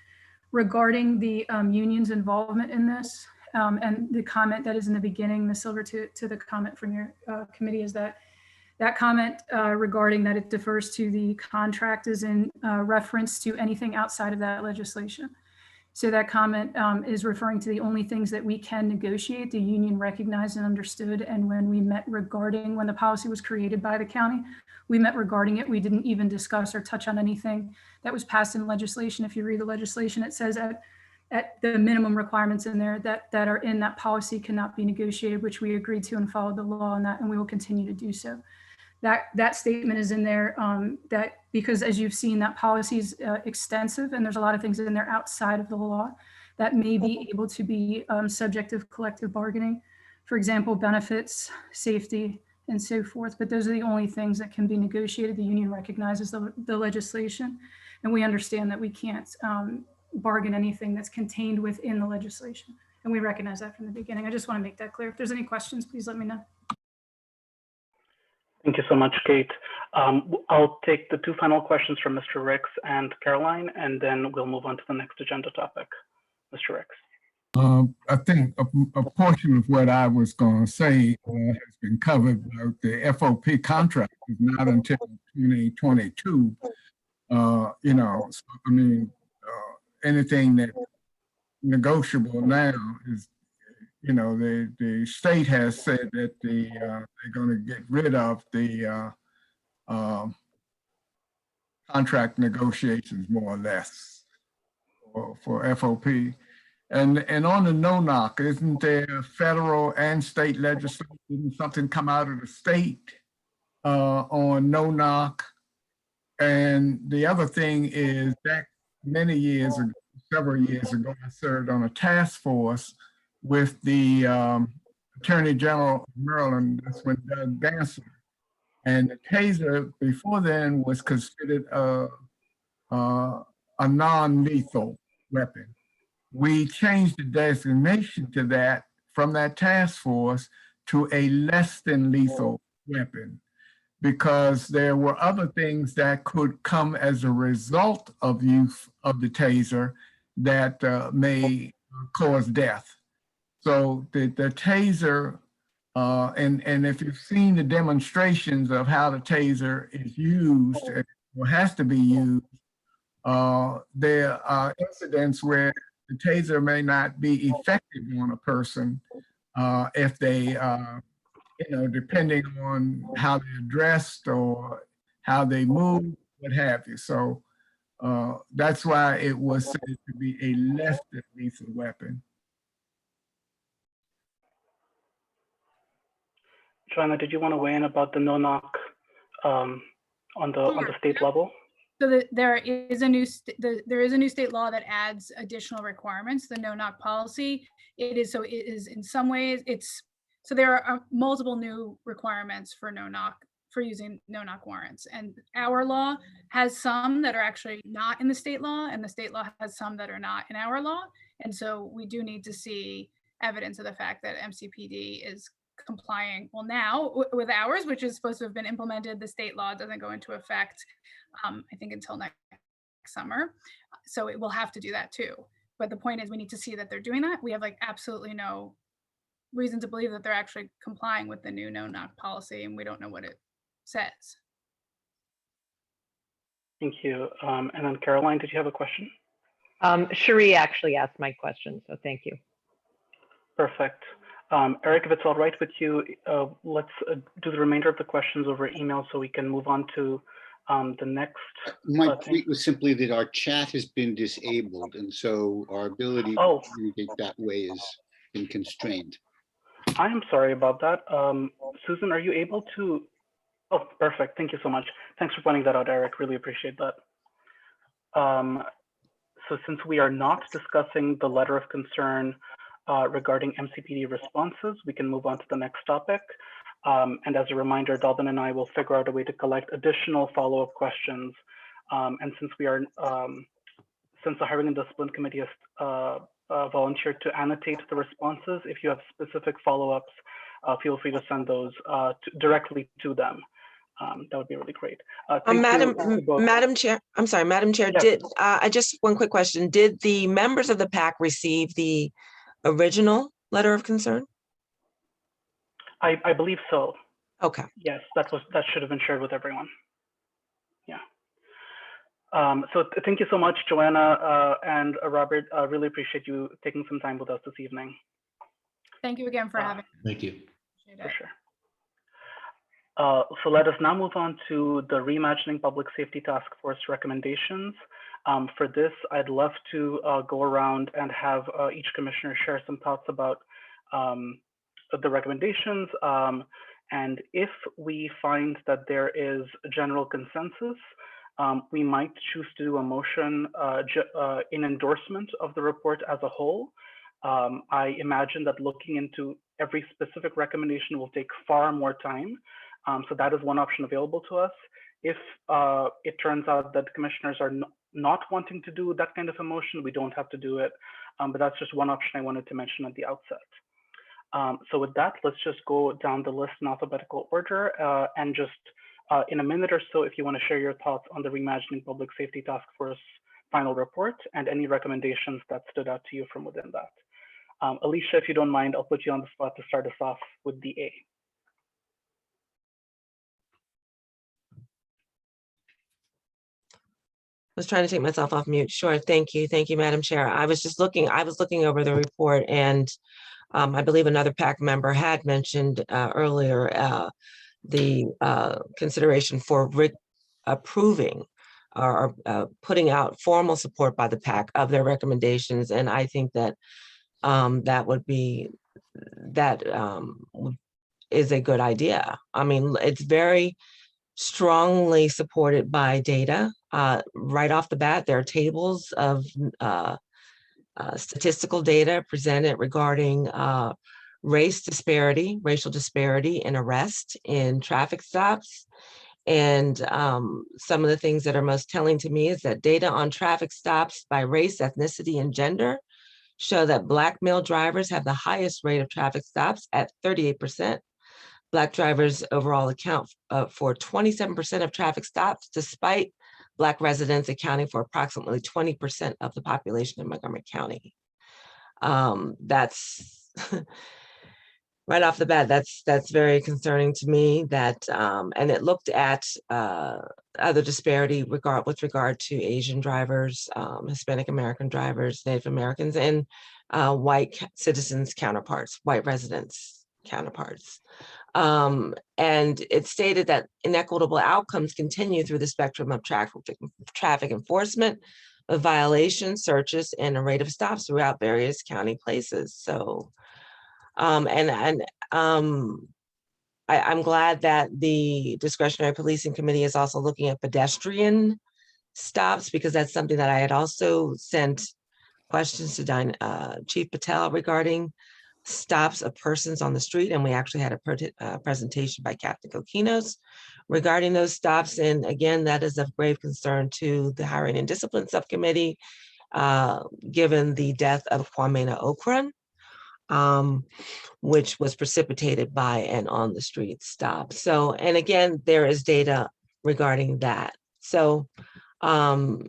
Regarding the union's involvement in this, and the comment that is in the beginning, Ms. Silver, to the comment from your committee, is that comment regarding that it defers to the contract is in reference to anything outside of that legislation. So that comment is referring to the only things that we can negotiate, the union recognized and understood. And when we met regarding, when the policy was created by the county, we met regarding it. We didn't even discuss or touch on anything that was passed in legislation. If you read the legislation, it says at the minimum requirements in there that are in that policy cannot be negotiated, which we agreed to and followed the law on that, and we will continue to do so. that statement is in there, that because as you've seen, that policy is extensive and there's a lot of things in there outside of the law that may be able to be subject of collective bargaining. For example, benefits, safety, and so forth. But those are the only things that can be negotiated. The union recognizes the legislation, and we understand that we can't bargain anything that's contained within the legislation. And we recognize that from the beginning. I just want to make that clear. If there's any questions, please let me know. Thank you so much, Kate. I'll take the two final questions from Mr. Ricks and Caroline, and then we'll move on to the next agenda topic. Mr. Ricks. I think a portion of what I was going to say has been covered. The FOP contract is not until 2022. So, I mean, anything that negotiable now is, the state has said that they're going to get rid of the contract negotiations more or less for FOP. And on the no-knock, isn't there federal and state legislation? Didn't something come out of the state on no-knock? And the other thing is that many years ago, several years ago, I served on a task force with the Attorney General of Maryland. That's when Doug Dancer. And the taser before then was considered a non-lethal weapon. We changed the designation to that from that task force to a less than lethal weapon, because there were other things that could come as a result of use of the taser that may cause death. So the taser, and if you've seen the demonstrations of how the taser is used or has to be used, there are incidents where the taser may not be effective on a person if they, depending on how they're dressed or how they move, what have you. So that's why it was said to be a less than lethal weapon. Joanna, did you want to weigh in about the no-knock on the state level? So there is a new state law that adds additional requirements. The no-knock policy. It is in some ways so there are multiple new requirements for using no-knock warrants, and our law has some that are actually not in the state law, and the state law has some that are not in our law. And so we do need to see evidence of the fact that MCPD is complying well now with ours, which is supposed to have been implemented. The state law doesn't go into effect, I think, until next summer. So it will have to do that too. But the point is, we need to see that they're doing that. We have absolutely no reason to believe that they're actually complying with the new no-knock policy, and we don't know what it says. Thank you. And then Caroline, did you have a question? Cherie actually asked my question, so thank you. Perfect. Eric, if it's all right with you, let's do the remainder of the questions over email so we can move on to the next. My point was simply that our chat has been disabled, and so our ability to communicate that way has been constrained. I am sorry about that. Susan, are you able to? Oh, perfect. Thank you so much. Thanks for pointing that out, Eric. Really appreciate that. So since we are not discussing the letter of concern regarding MCPD responses, we can move on to the next topic. And as a reminder, Dalvin and I will figure out a way to collect additional follow-up questions. And since we are, since the Hiring and Discipline Committee has volunteered to annotate the responses, if you have specific follow-ups, feel free to send those directly to them. That would be really great. Madam Chair, I'm sorry, Madam Chair, yes. I just one quick question. Did the members of the PAC receive the original letter of concern? I believe so. Okay. Yes, that should have been shared with everyone. Yeah. So thank you so much, Joanna and Robert. I really appreciate you taking some time with us this evening. Thank you again for having me. Thank you. For sure. So let us now move on to the Reimagining Public Safety Task Force recommendations. For this, I'd love to go around and have each commissioner share some thoughts about the recommendations. And if we find that there is a general consensus, we might choose to do a motion in endorsement of the report as a whole. I imagine that looking into every specific recommendation will take far more time. So that is one option available to us. If it turns out that commissioners are not wanting to do that kind of a motion, we don't have to do it. But that's just one option I wanted to mention at the outset. So with that, let's just go down the list in alphabetical order and just in a minute or so, if you want to share your thoughts on the Reimagining Public Safety Task Force final report and any recommendations that stood out to you from within that. Alicia, if you don't mind, I'll put you on the spot to start us off with the A. I was trying to take myself off mute. Sure. Thank you. Thank you, Madam Chair. I was looking over the report, and I believe another PAC member had mentioned earlier the consideration for approving or putting out formal support by the PAC of their recommendations. And I think that that is a good idea. I mean, it's very strongly supported by data. Right off the bat, there are tables of statistical data presented regarding racial disparity in arrest in traffic stops. And some of the things that are most telling to me is that data on traffic stops by race, ethnicity, and gender show that Black male drivers have the highest rate of traffic stops at 38%. Black drivers overall account for 27% of traffic stops, despite Black residents accounting for approximately 20% of the population in Montgomery County. That's right off the bat, that's very concerning to me. That and it looked at other disparity with regard to Asian drivers, Hispanic American drivers, Native Americans, and white citizens counterparts, white residents counterparts. And it stated that inequitable outcomes continue through the spectrum of traffic enforcement, of violations, searches, and a rate of stops throughout various county places. So, I'm glad that the Discretionary Policing Committee is also looking at pedestrian stops, because that's something that I had also sent questions to Chief Patel regarding stops of persons on the street. And we actually had a presentation by Captain Coquinos regarding those stops. And again, that is of grave concern to the Hiring and Discipline Subcommittee, given the death of Kwamena Okran, which was precipitated by an on the street stop. So, and again, there is data regarding that. So I'll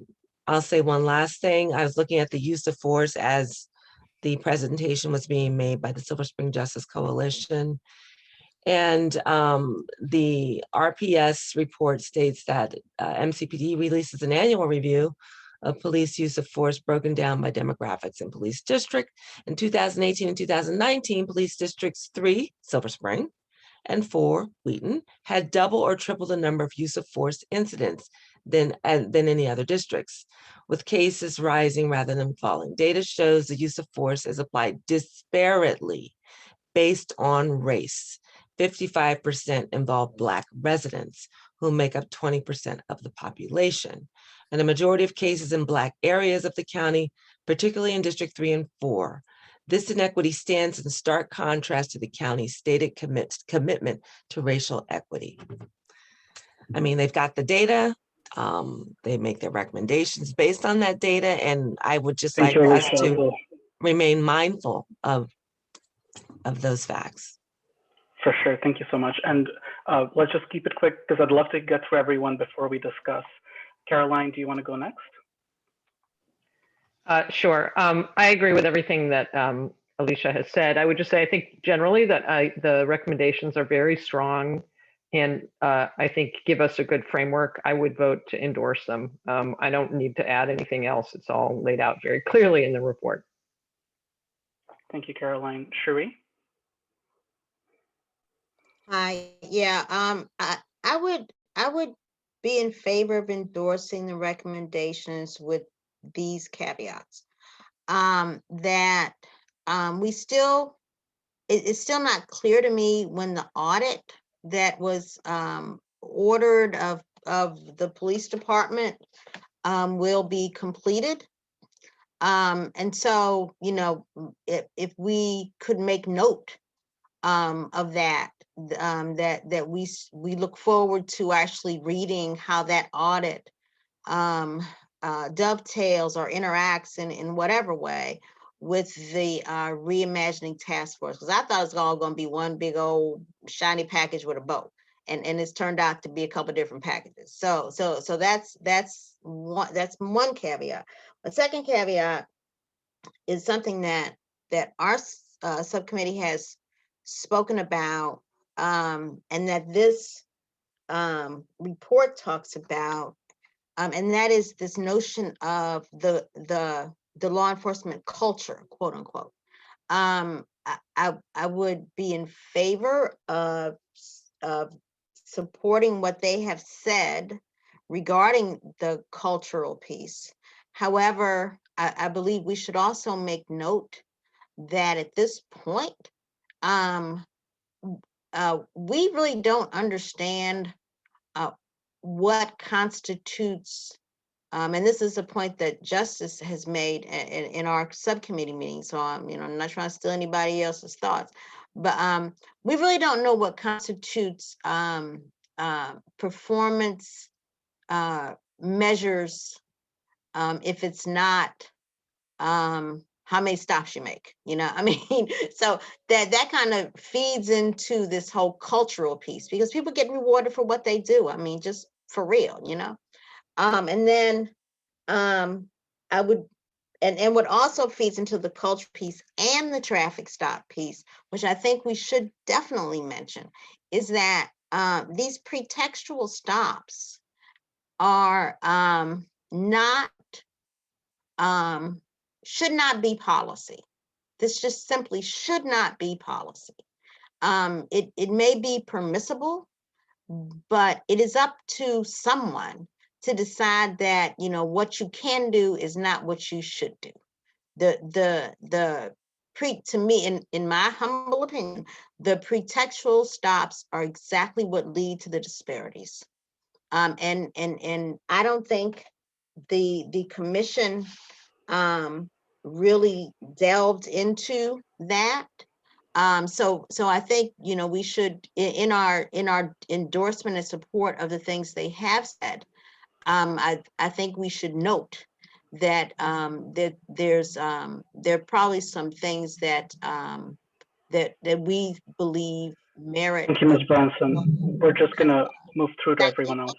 say one last thing. I was looking at the use of force as the presentation was being made by the Silver Spring Justice Coalition. And the RPS report states that MCPD releases an annual review of police use of force broken down by demographics and police district. In 2018 and 2019, police districts 3, Silver Spring, and 4, Wheaton, had double or triple the number of use of force incidents than any other districts, with cases rising rather than falling. Data shows the use of force is applied disparately based on race. 55% involve Black residents, who make up 20% of the population. And a majority of cases in Black areas of the county, particularly in District 3 and 4. This inequity stands in stark contrast to the county's stated commitment to racial equity. I mean, they've got the data. They make their recommendations based on that data, and I would just like us to remain mindful of those facts. For sure, thank you so much. And let's just keep it quick, because I'd love to get through everyone before we discuss. Caroline, do you want to go next? Sure. I agree with everything that Alicia has said. I would just say, I think generally that the recommendations are very strong, and I think give us a good framework. I would vote to endorse them. I don't need to add anything else. It's all laid out very clearly in the report. Thank you, Caroline. Cherie? Hi, yeah, I would be in favor of endorsing the recommendations with these caveats. That it's still not clear to me when the audit that was ordered of the police department will be completed. And so, you know, if we could make note of that, that we look forward to actually reading how that audit dovetails or interacts in whatever way with the reimagining task force, because I thought it was all going to be one big old shiny package with a bow, and it's turned out to be a couple different packages. So that's one caveat. The second caveat is something that our subcommittee has spoken about, and that this report talks about, and that is this notion of the law enforcement culture, quote unquote. I would be in favor of supporting what they have said regarding the cultural piece. However, I believe we should also make note that at this point, we really don't understand what constitutes, and this is a point that Justice has made in our subcommittee meeting, so I'm not trying to steal anybody else's thoughts, but we really don't know what constitutes performance measures if it's not how many stops you make, I mean, so that kind of feeds into this whole cultural piece, because people get rewarded for what they do. I mean, just for real, and then I would, and what also feeds into the culture piece and the traffic stop piece, which I think we should definitely mention, is that these pretextual stops are not, should not be policy. This just simply should not be policy. It may be permissible, but it is up to someone to decide that, what you can do is not what you should do. To me, in my humble opinion, the pretextual stops are exactly what lead to the disparities. And I don't think the commission really delved into that. So I think, we should, in our endorsement and support of the things they have said, I think we should note that there are probably some things that that we believe merit. Thank you, Ms. Branson. We're just gonna move through to everyone else.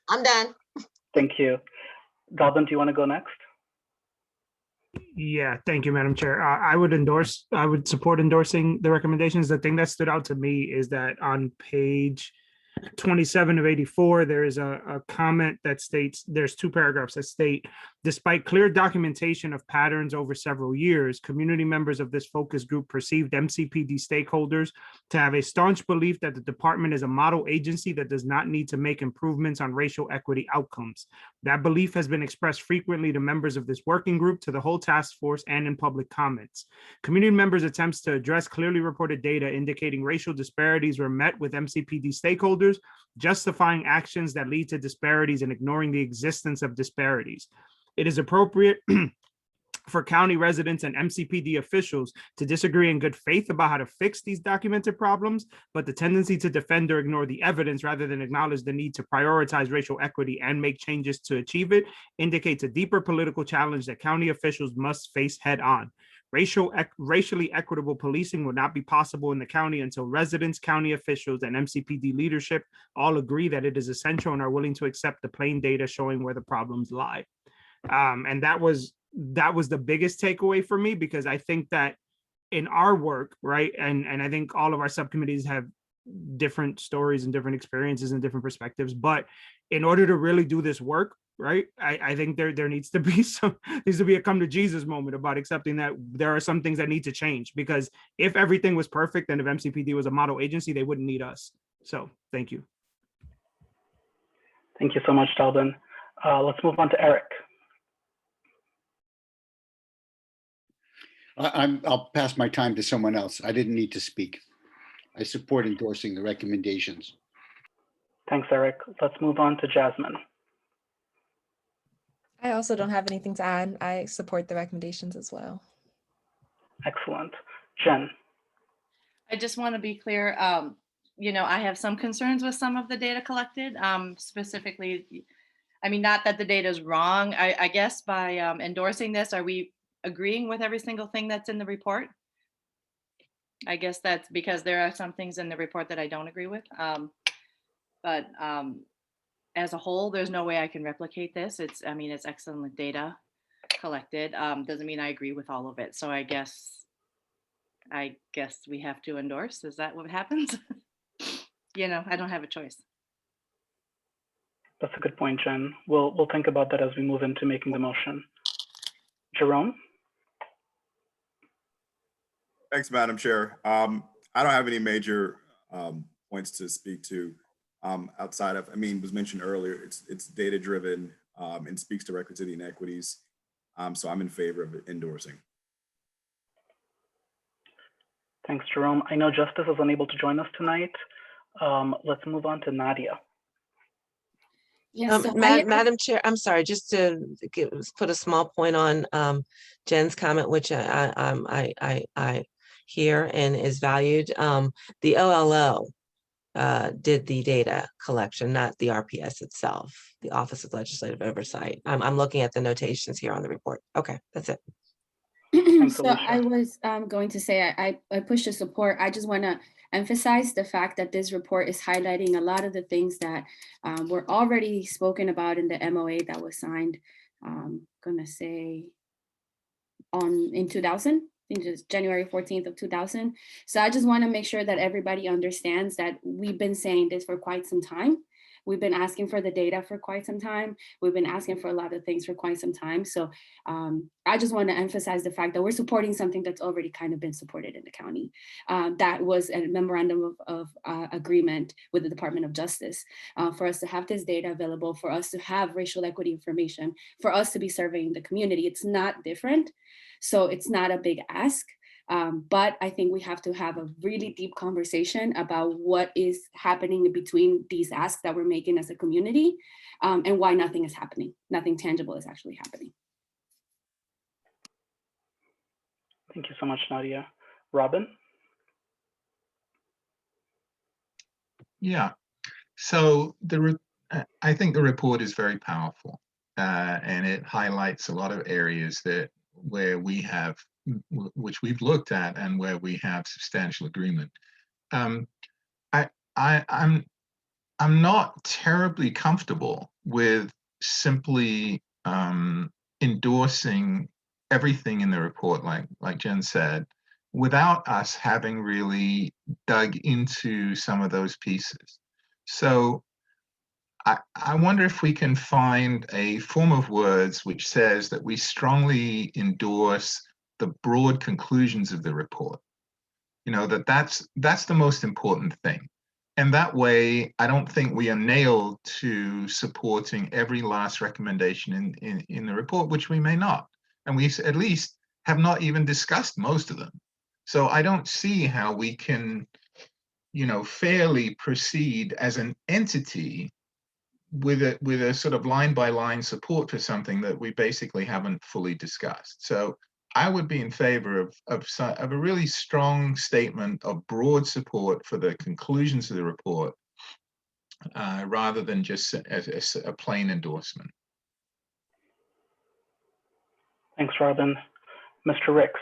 I'm done. Thank you. Dalvin, do you want to go next? Yeah, thank you, Madam Chair. I would support endorsing the recommendations. The thing that stood out to me is that on page 27 of 84, there is a comment that states, there's two paragraphs that state, despite clear documentation of patterns over several years, community members of this focus group perceived MCPD stakeholders to have a staunch belief that the department is a model agency that does not need to make improvements on racial equity outcomes. That belief has been expressed frequently to members of this working group, to the whole task force, and in public comments. Community members' attempts to address clearly reported data indicating racial disparities were met with MCPD stakeholders, justifying actions that lead to disparities and ignoring the existence of disparities. It is appropriate for county residents and MCPD officials to disagree in good faith about how to fix these documented problems, but the tendency to defend or ignore the evidence rather than acknowledge the need to prioritize racial equity and make changes to achieve it indicates a deeper political challenge that county officials must face head on. Racially equitable policing will not be possible in the county until residents, county officials, and MCPD leadership all agree that it is essential and are willing to accept the plain data showing where the problems lie. And that was the biggest takeaway for me, because I think that in our work, right, and I think all of our subcommittees have different stories and different experiences and different perspectives, but in order to really do this work, right, I think there needs to be a come to Jesus moment about accepting that there are some things that need to change, because if everything was perfect and if MCPD was a model agency, they wouldn't need us. So thank you. Thank you so much, Dalvin. Let's move on to Eric. I'll pass my time to someone else. I didn't need to speak. I support endorsing the recommendations. Thanks, Eric. Let's move on to Jasmine. I also don't have anything to add. I support the recommendations as well. Excellent. Jen. I just want to be clear, you know, I have some concerns with some of the data collected, specifically, I mean, not that the data is wrong. I guess by endorsing this, are we agreeing with every single thing that's in the report? I guess that's because there are some things in the report that I don't agree with. But as a whole, there's no way I can replicate this. I mean, it's excellent data collected. Doesn't mean I agree with all of it. So I guess we have to endorse. Is that what happens? You know, I don't have a choice. That's a good point, Jen. We'll think about that as we move into making the motion. Jerome? Thanks, Madam Chair. I don't have any major points to speak to outside of, I mean, was mentioned earlier, it's data driven and speaks directly to the inequities. So I'm in favor of endorsing. Thanks, Jerome. I know Justice is unable to join us tonight. Let's move on to Nadia. Yes, Madam Chair, I'm sorry, just to put a small point on Jen's comment, which I hear and is valued. The OLO did the data collection, not the RPS itself, the Office of Legislative Oversight. I'm looking at the notations here on the report. Okay, that's it. So I was going to say I push the support. I just want to emphasize the fact that this report is highlighting a lot of the things that were already spoken about in the MOA that was signed. Gonna say in 2000. I think it's January 14th of 2000. So I just want to make sure that everybody understands that we've been saying this for quite some time. We've been asking for the data for quite some time. We've been asking for a lot of things for quite some time. So I just want to emphasize the fact that we're supporting something that's already kind of been supported in the county. That was a memorandum of agreement with the Department of Justice for us to have this data available, for us to have racial equity information, for us to be surveying the community. It's not different. So it's not a big ask. But I think we have to have a really deep conversation about what is happening between these asks that we're making as a community and why nothing is happening. Nothing tangible is actually happening. Thank you so much, Nadia. Robin? Yeah, so I think the report is very powerful and it highlights a lot of areas where we have, which we've looked at and where we have substantial agreement. I'm not terribly comfortable with simply endorsing everything in the report, like Jen said, without us having really dug into some of those pieces. So I wonder if we can find a form of words which says that we strongly endorse the broad conclusions of the report. You know, that's the most important thing. And that way, I don't think we are nailed to supporting every last recommendation in the report, which we may not. And we at least have not even discussed most of them. So I don't see how we can, you know, fairly proceed as an entity with a sort of line by line support for something that we basically haven't fully discussed. So I would be in favor of a really strong statement of broad support for the conclusions of the report, rather than just as a plain endorsement. Thanks, Robin. Mr. Ricks.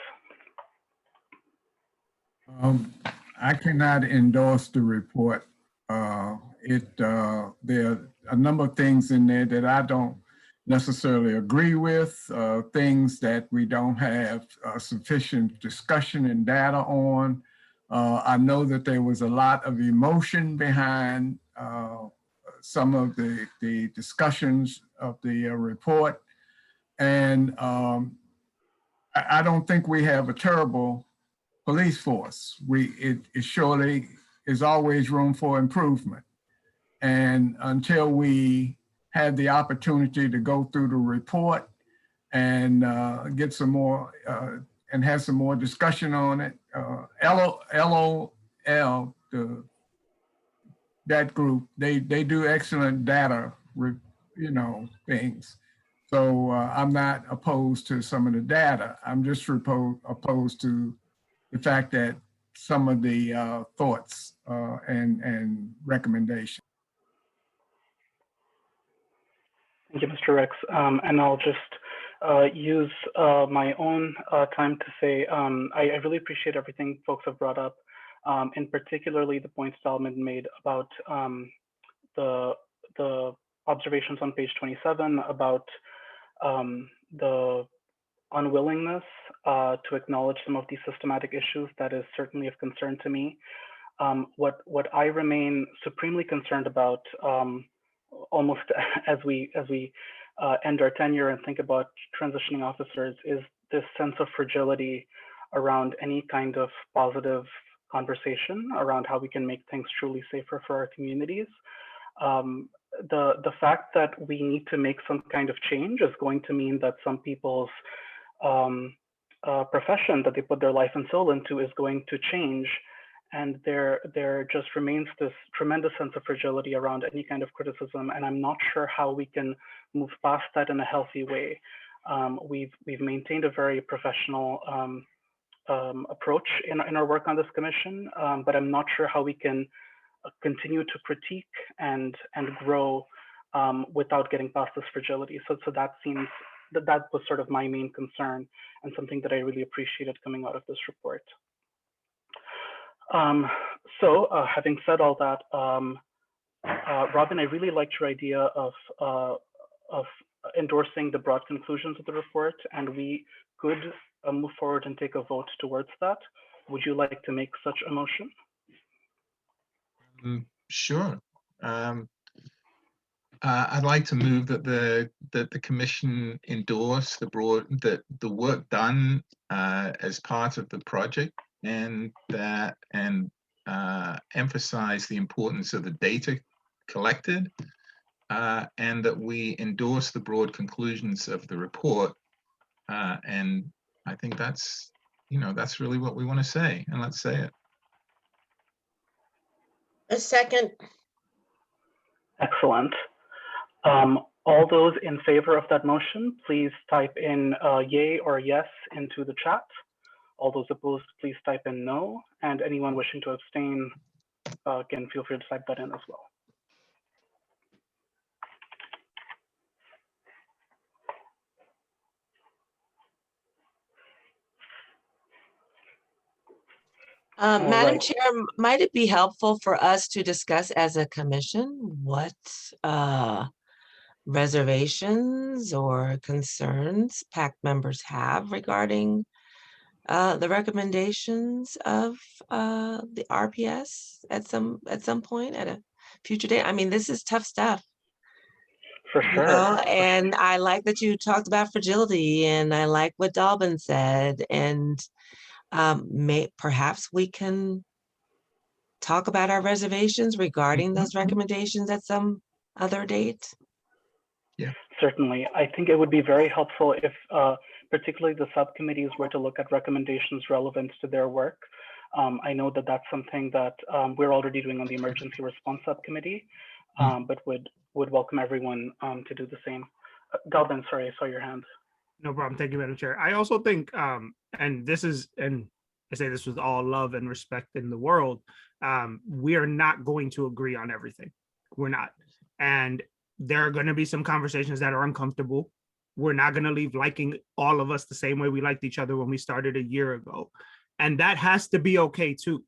I cannot endorse the report. There are a number of things in there that I don't necessarily agree with, things that we don't have sufficient discussion and data on. I know that there was a lot of emotion behind some of the discussions of the report. And I don't think we have a terrible police force. It surely is always room for improvement. And until we had the opportunity to go through the report and get some more and have some more discussion on it, LOL that group. They do excellent data, things. So I'm not opposed to some of the data. I'm just opposed to the fact that some of the thoughts and recommendations. Thank you, Mr. Rex. And I'll just use my own time to say I really appreciate everything folks have brought up, and particularly the points Dalman made about the observations on page 27 about the unwillingness to acknowledge some of these systematic issues. That is certainly of concern to me. What I remain supremely concerned about, almost as we end our tenure and think about transitioning officers, is this sense of fragility around any kind of positive conversation around how we can make things truly safer for our communities. The fact that we need to make some kind of change is going to mean that some people's profession that they put their life and soul into is going to change. And there just remains this tremendous sense of fragility around any kind of criticism. And I'm not sure how we can move past that in a healthy way. We've maintained a very professional approach in our work on this commission, but I'm not sure how we can continue to critique and grow without getting past this fragility. So that seems that was sort of my main concern and something that I really appreciated coming out of this report. Having said all that, Robin, I really liked your idea of endorsing the broad conclusions of the report, and we could move forward and take a vote towards that. Would you like to make such a motion? Sure. I'd like to move that the commission endorse the work done as part of the project, and emphasize the importance of the data collected, and that we endorse the broad conclusions of the report. And I think that's really what we want to say, and let's say it. A second. Excellent. All those in favor of that motion, please type in yay or yes into the chat. All those opposed, please type in no. And anyone wishing to abstain, again, feel free to type that in as well. Madam right. Chair, might it be helpful for us to discuss as a commission what reservations or concerns PAC members have regarding the recommendations of the RPS at some point at a future date? I mean, this is tough stuff. For sure. And I like that you talked about fragility, and I like what Dalban said, and perhaps we can talk about our reservations regarding those recommendations at some other date. Yeah, certainly. I think it would be very helpful if particularly the subcommittees were to look at recommendations relevant to their work. I know that that's something that we're already doing on the emergency response subcommittee, but would welcome everyone to do the same. Dalvin, sorry, I saw your hand. No problem. Thank you, Madam Chair. I also think, and I say this with all love and respect in the world, we are not going to agree on everything. We're not. And there are going to be some conversations that are uncomfortable. We're not going to leave liking all of us the same way we liked each other when we started a year ago. And that has to be okay too,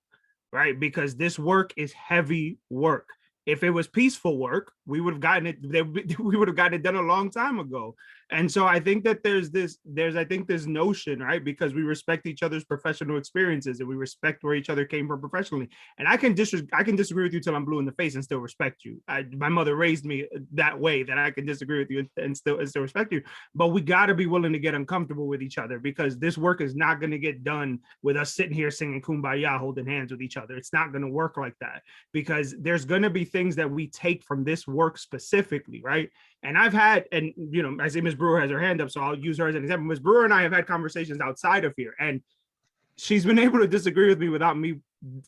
right? Because this work is heavy work. If it was peaceful work, we would have gotten it done a long time ago. And so I think that there's this notion, right? Because we respect each other's professional experiences and we respect where each other came from professionally. And I can disagree with you till I'm blue in the face and still respect you. My mother raised me that way, that I can disagree with you and still respect you. But we got to be willing to get uncomfortable with each other, because this work is not going to get done with us sitting here singing Kumbaya, holding hands with each other. It's not going to work like that, because there's going to be things that we take from this work specifically, right? And I've had, and I see Ms. Brewer has her hand up, so I'll use her as an example. Ms. Brewer and I have had conversations outside of here, and she's been able to disagree with me without me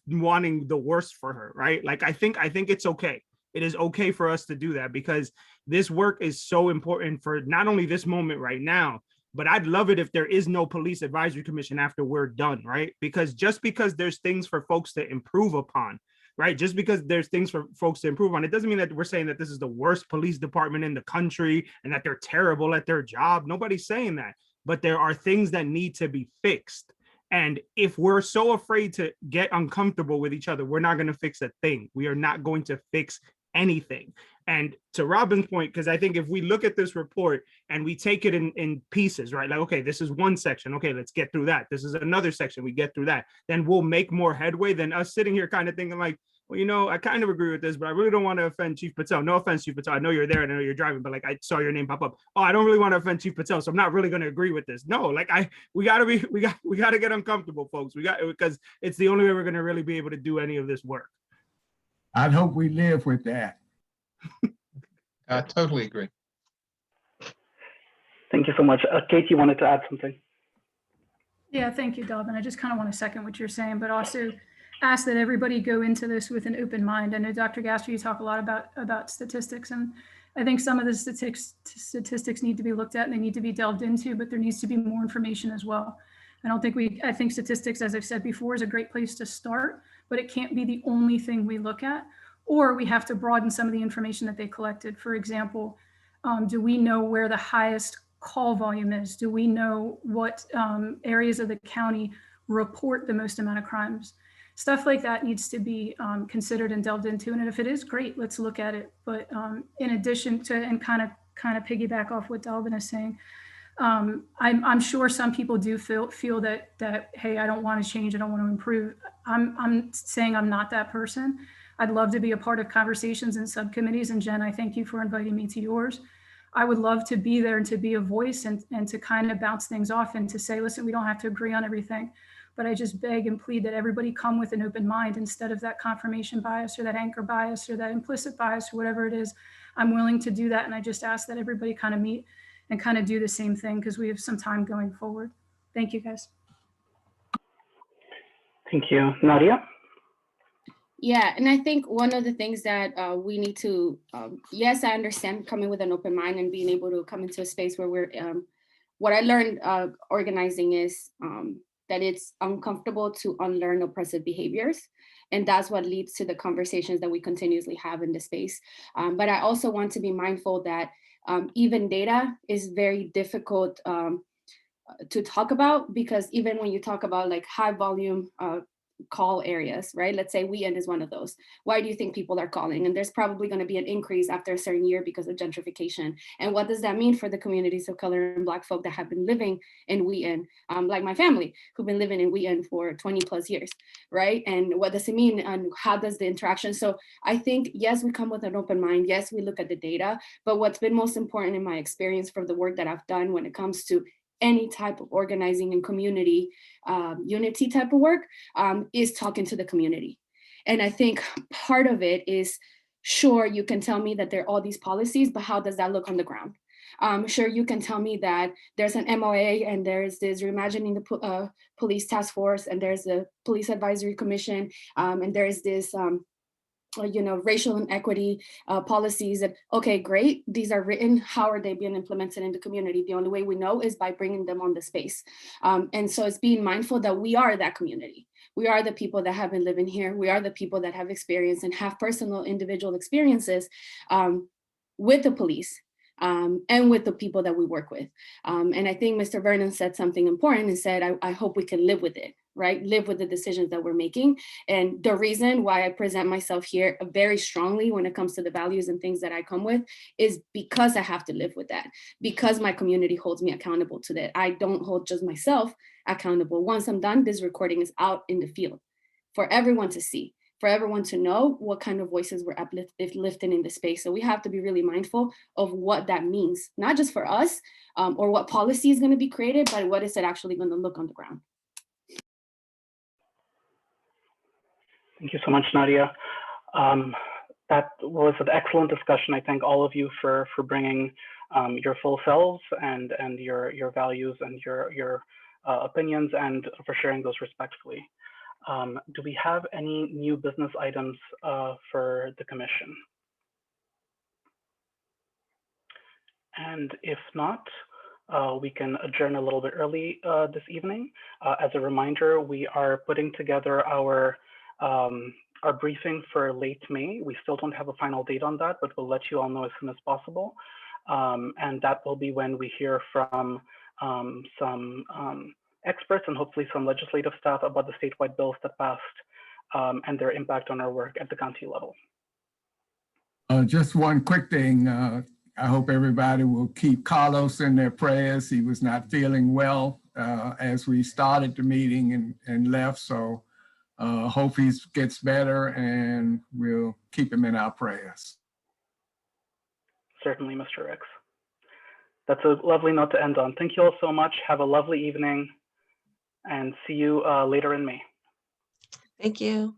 wanting the worst for her, right? Like, I think it's okay. It is okay for us to do that because this work is so important for not only this moment right now, but I'd love it if there is no police advisory commission after we're done, right? Because just because there's things for folks to improve upon, right? Just because there's things for folks to improve on, it doesn't mean that we're saying that this is the worst police department in the country and that they're terrible at their job. Nobody's saying that, but there are things that need to be fixed. And if we're so afraid to get uncomfortable with each other, we're not going to fix a thing. We are not going to fix anything. And to Robin's point, because I think if we look at this report and we take it in pieces, right? Like, okay, this is one section. Okay, let's get through that. This is another section. We get through that. Then we'll make more headway than us sitting here kind of thinking like, well, you know, I kind of agree with this, but I really don't want to offend Chief Patel. No offense, Chief Patel. I know you're there and I know you're driving, but like I saw your name pop up. Oh, I don't really want to offend Chief Patel, so I'm not really going to agree with this. No, like we got to get uncomfortable, folks. Because it's the only way we're going to really be able to do any of this work. I'd hope we live with that. I totally agree. Thank you so much. Kate, you wanted to add something? Yeah, thank you, Dalvin. I just kind of want to second what you're saying, but also ask that everybody go into this with an open mind. I know, Dr. Gaster, you talk a lot about statistics, and I think some of the statistics need to be looked at and they need to be delved into, but there needs to be more information as well. I think statistics, as I've said before, is a great place to start, but it can't be the only thing we look at, or we have to broaden some of the information that they collected. For example, do we know where the highest call volume is? Do we know what areas of the county report the most amount of crimes? Stuff like that needs to be considered and delved into. And if it is, great, let's look at it. But in addition to, and kind of piggyback off what Dalvin is saying, I'm sure some people do feel that, hey, I don't want to change, I don't want to improve. I'm saying I'm not that person. I'd love to be a part of conversations and subcommittees. And Jen, I thank you for inviting me to yours. I would love to be there and to be a voice and to kind of bounce things off and to say, listen, we don't have to agree on everything. But I just beg and plead that everybody come with an open mind instead of that confirmation bias or that anchor bias or that implicit bias or whatever it is. I'm willing to do that. And I just ask that everybody kind of meet and kind of do the same thing because we have some time going forward. Thank you, guys. Thank you. Nadia? Yeah, and I think one of the things that we need to, yes, I understand coming with an open mind and being able to come into a space where we're, what I learned organizing is that it's uncomfortable to unlearn oppressive behaviors. And that's what leads to the conversations that we continuously have in the space. But I also want to be mindful that even data is very difficult to talk about, because even when you talk about like high volume call areas, right? Let's say Wheaton is one of those. Why do you think people are calling? And there's probably going to be an increase after a certain year because of gentrification. And what does that mean for the communities of color and Black folk that have been living in Wheaton, like my family, who've been living in Wheaton for 20 plus years, right? And what does it mean? And how does the interaction? So I think, yes, we come with an open mind. Yes, we look at the data, but what's been most important in my experience from the work that I've done when it comes to any type of organizing and community unity type of work is talking to the community. And I think part of it is, sure, you can tell me that there are all these policies, but how does that look on the ground? Sure, you can tell me that there's an MOA and there's this reimagining the police task force and there's the police advisory commission and there's this racial and equity policies that, okay, great, these are written, how are they being implemented in the community? The only way we know is by bringing them on the space. And so it's being mindful that we are that community. We are the people that have been living here. We are the people that have experience and have personal individual experiences with the police and with the people that we work with. And I think Mr. Vernon said something important and said, I hope we can live with it, right? Live with the decisions that we're making. And the reason why I present myself here very strongly when it comes to the values and things that I come with is because I have to live with that, because my community holds me accountable to that. I don't hold just myself accountable. Once I'm done, this recording is out in the field for everyone to see, for everyone to know what kind of voices we're uplifting in the space. So we have to be really mindful of what that means, not just for us or what policy is going to be created, but what is it actually going to look on the ground. Thank you so much, Nadia. That was an excellent discussion. I thank all of you for bringing your full selves and your values and your opinions and for sharing those respectfully. Do we have any new business items for the commission? And if not, we can adjourn a little bit early this evening. As a reminder, we are putting together our briefing for late May. We still don't have a final date on that, but we'll let you all know as soon as possible. And that will be when we hear from some experts and hopefully some legislative staff about the statewide bills that passed and their impact on our work at the county level. Just one quick thing. I hope everybody will keep Carlos in their prayers. He was not feeling well as we started the meeting and left. So hope he gets better, and we'll keep him in our prayers. Certainly, Mr. Ricks. That's a lovely note to end on. Thank you all so much. Have a lovely evening and see you later in May. Thank you.